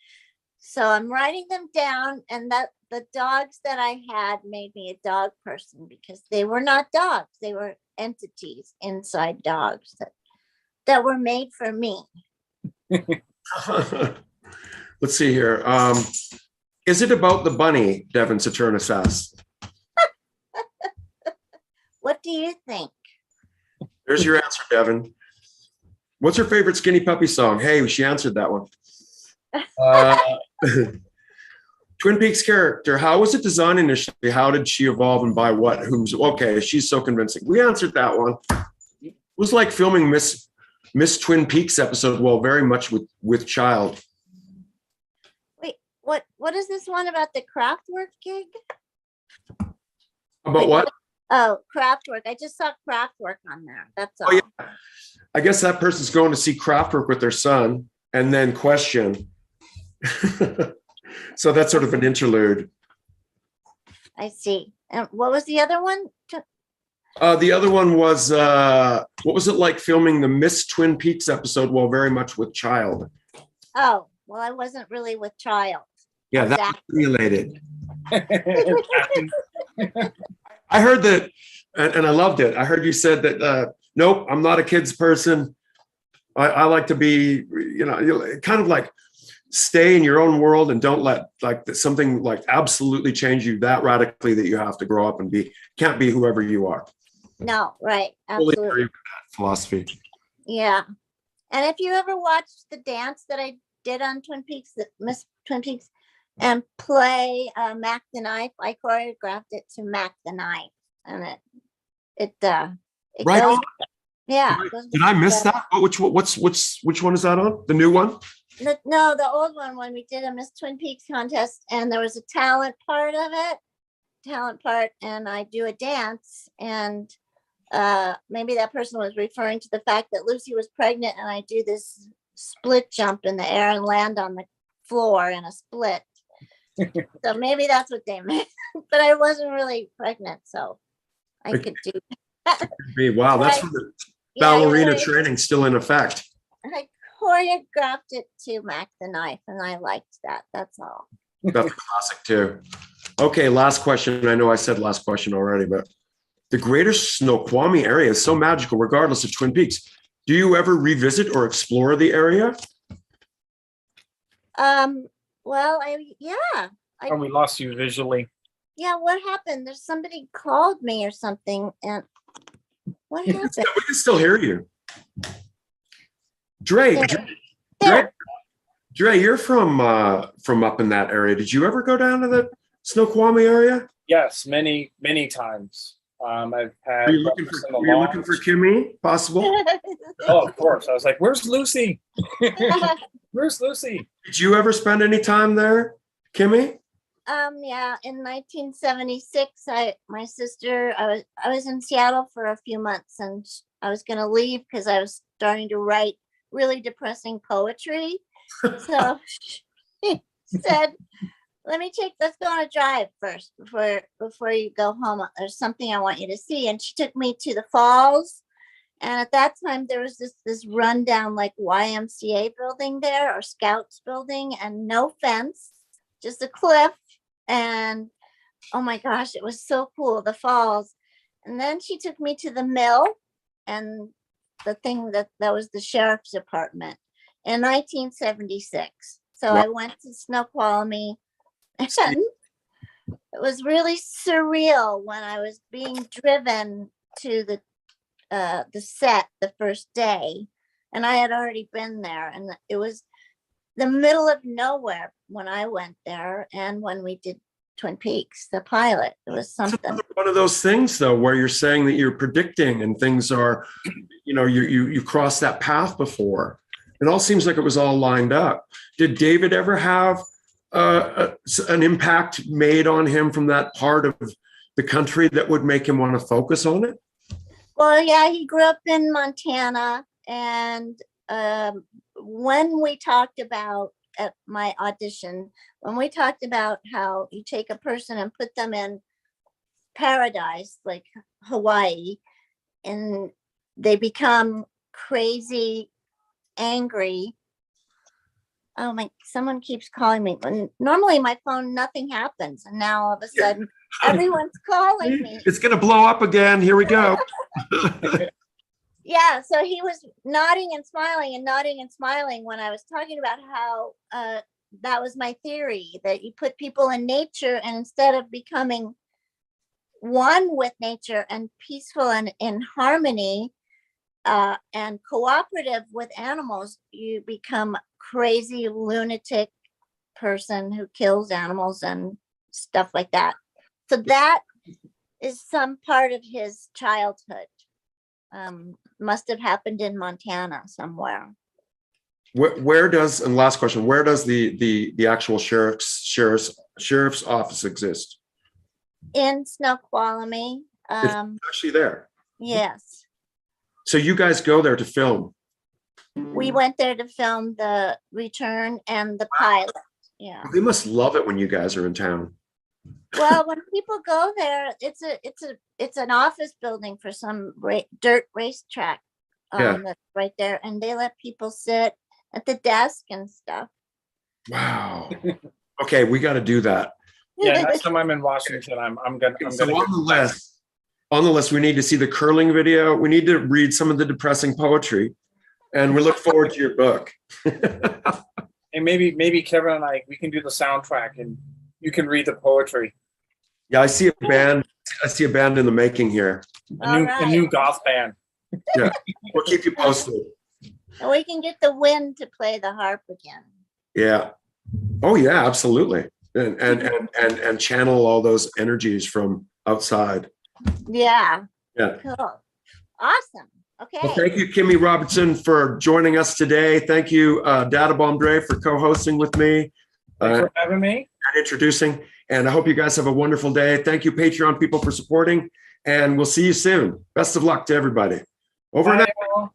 So I'm writing them down, and that the dogs that I had made me a dog person because they were not dogs. They were entities inside dogs that were made for me. Let's see here. Is it about the bunny, Devin Saturnis asked? What do you think? There's your answer, Devin. What's her favorite Skinny Puppy song? Hey, she answered that one. Twin Peaks character, how was it designed initially? How did she evolve and by what? Whom's? Okay, she's so convincing. We answered that one. It was like filming Miss Twin Peaks episode, well, very much with child. Wait, what is this one about the Kraftwerk gig? About what? Oh, Kraftwerk. I just saw Kraftwerk on there. That's all. Oh, yeah. I guess that person's going to see Kraftwerk with their son and then question. So that's sort of an interlude. I see. And what was the other one? The other one was, what was it like filming the Miss Twin Peaks episode, well, very much with child? Oh, well, I wasn't really with child. Yeah, that's Exactly. simulated. I heard that, and I loved it. I heard you said that, nope, I'm not a kids person. I like to be, kind of like stay in your own world and don't let like something like absolutely change you that radically that you have to grow up and can't be whoever you are. No, right. Fully Absolutely. agree with that philosophy. Yeah. And if you ever watched the dance that I did on Twin Peaks, Miss Twin Peaks, and play Mac the Knife, I choreographed it to Mac the Knife, and it Right goes, on. yeah. Did I miss that? Which one is that on? The new one? No, the old one when we did a Miss Twin Peaks contest, and there was a talent part, and I do a dance, and maybe that person was referring to the fact that Lucy was pregnant, and I do this split jump in the air and land on the floor in a split. So maybe that's what they meant, but I wasn't really pregnant, so I could do that. Wow, that's Right. from the Yeah, ballerina training still in effect. I choreographed it to Mac the Knife, and I liked that. That's all. That's a classic too. Okay, last question. I know I said last question already, but the greater Snoqualmie area is so magical regardless of Twin Peaks. Do you ever revisit or explore the area? Well, And we lost you visually. yeah, what happened? There's somebody called me or something, and what happened? We can still hear you. Dre, There. Dre, you're from up in that area. Did you ever go down to the Snoqualmie area? Yes, many, many times. I've had. Were you looking breakfast for, in the were you looking for lounge. Kimmy? Possible? Oh, of course. I was like, "Where's Lucy? Where's Lucy?" Did you ever spend any time there, Kimmy? Yeah, in 1976, my sister, I was in Seattle for a few months, and I was going to leave because I was starting to write really depressing poetry. So she said, let's go on a drive first before you go home. There's something I want you to see. And she took me to the falls. And at that time, there was this rundown like YMCA building there, or Scouts building, and no fence, just a cliff. And oh my gosh, it was so cool, the falls. And then she took me to the mill, and the thing that was the sheriff's department in 1976. So Wow. I went to Snoqualmie, and it was really surreal when I was being driven to the set the first day, and I had already been there, and it was the middle of nowhere when I went there, and when we did Twin Peaks, the pilot, it was something. One of those things, though, where you're saying that you're predicting and things are, you crossed that path before. It all seems like it was all lined up. Did David ever have an impact made on him from that part of the country that would make him want to focus on it? Well, yeah, he grew up in Montana, and when we talked about at my audition, when we talked about how you take a person and put them in paradise like Hawaii, and they become crazy, angry. Oh my, someone keeps calling me. When normally my phone, nothing happens, and now all of a sudden everyone's calling me. It's going to blow up again. Here we go. Yeah, so he was nodding and smiling and nodding and smiling when I was talking about how that was my theory, that you put people in nature, and instead of becoming one with nature and peaceful and in harmony and cooperative with animals, you become crazy lunatic person who kills animals and stuff like that. So that is some part of his childhood. Must have happened in Montana somewhere. Where does, and last question, where does the actual sheriff's office exist? In Snoqualmie. It's actually there. Yes. So you guys go there to film. We went there to film the return and the pilot. Yeah. They must love it when you guys are in town. Well, when people go there, it's an office building for some dirt racetrack. That's right there, and they let people sit at the desk and stuff. Wow. Okay, we got to do that. Yeah, next time I'm in Washington, I'm gonna. So on the list, we need to see the curling video. We need to read some of the depressing poetry, and we look forward to your book. And maybe Kevin and we can do the soundtrack, and you can read the poetry. Yeah, I see a band. I see a band in the making here. A new goth band. Yeah, we'll keep you posted. And we can get the wind to play the harp again. Yeah. Oh yeah, absolutely. And channel all those energies from outside. Yeah. Yeah. Cool. Awesome. Okay. Well, thank you, Kimmy Robertson, for joining us today. Thank you, Databomb Dre, for co-hosting with me. Thanks for having me. And introducing. And I hope you guys have a wonderful day. Thank you, Patreon people, for supporting. And we'll see you soon. Best of luck to everybody. Over and out.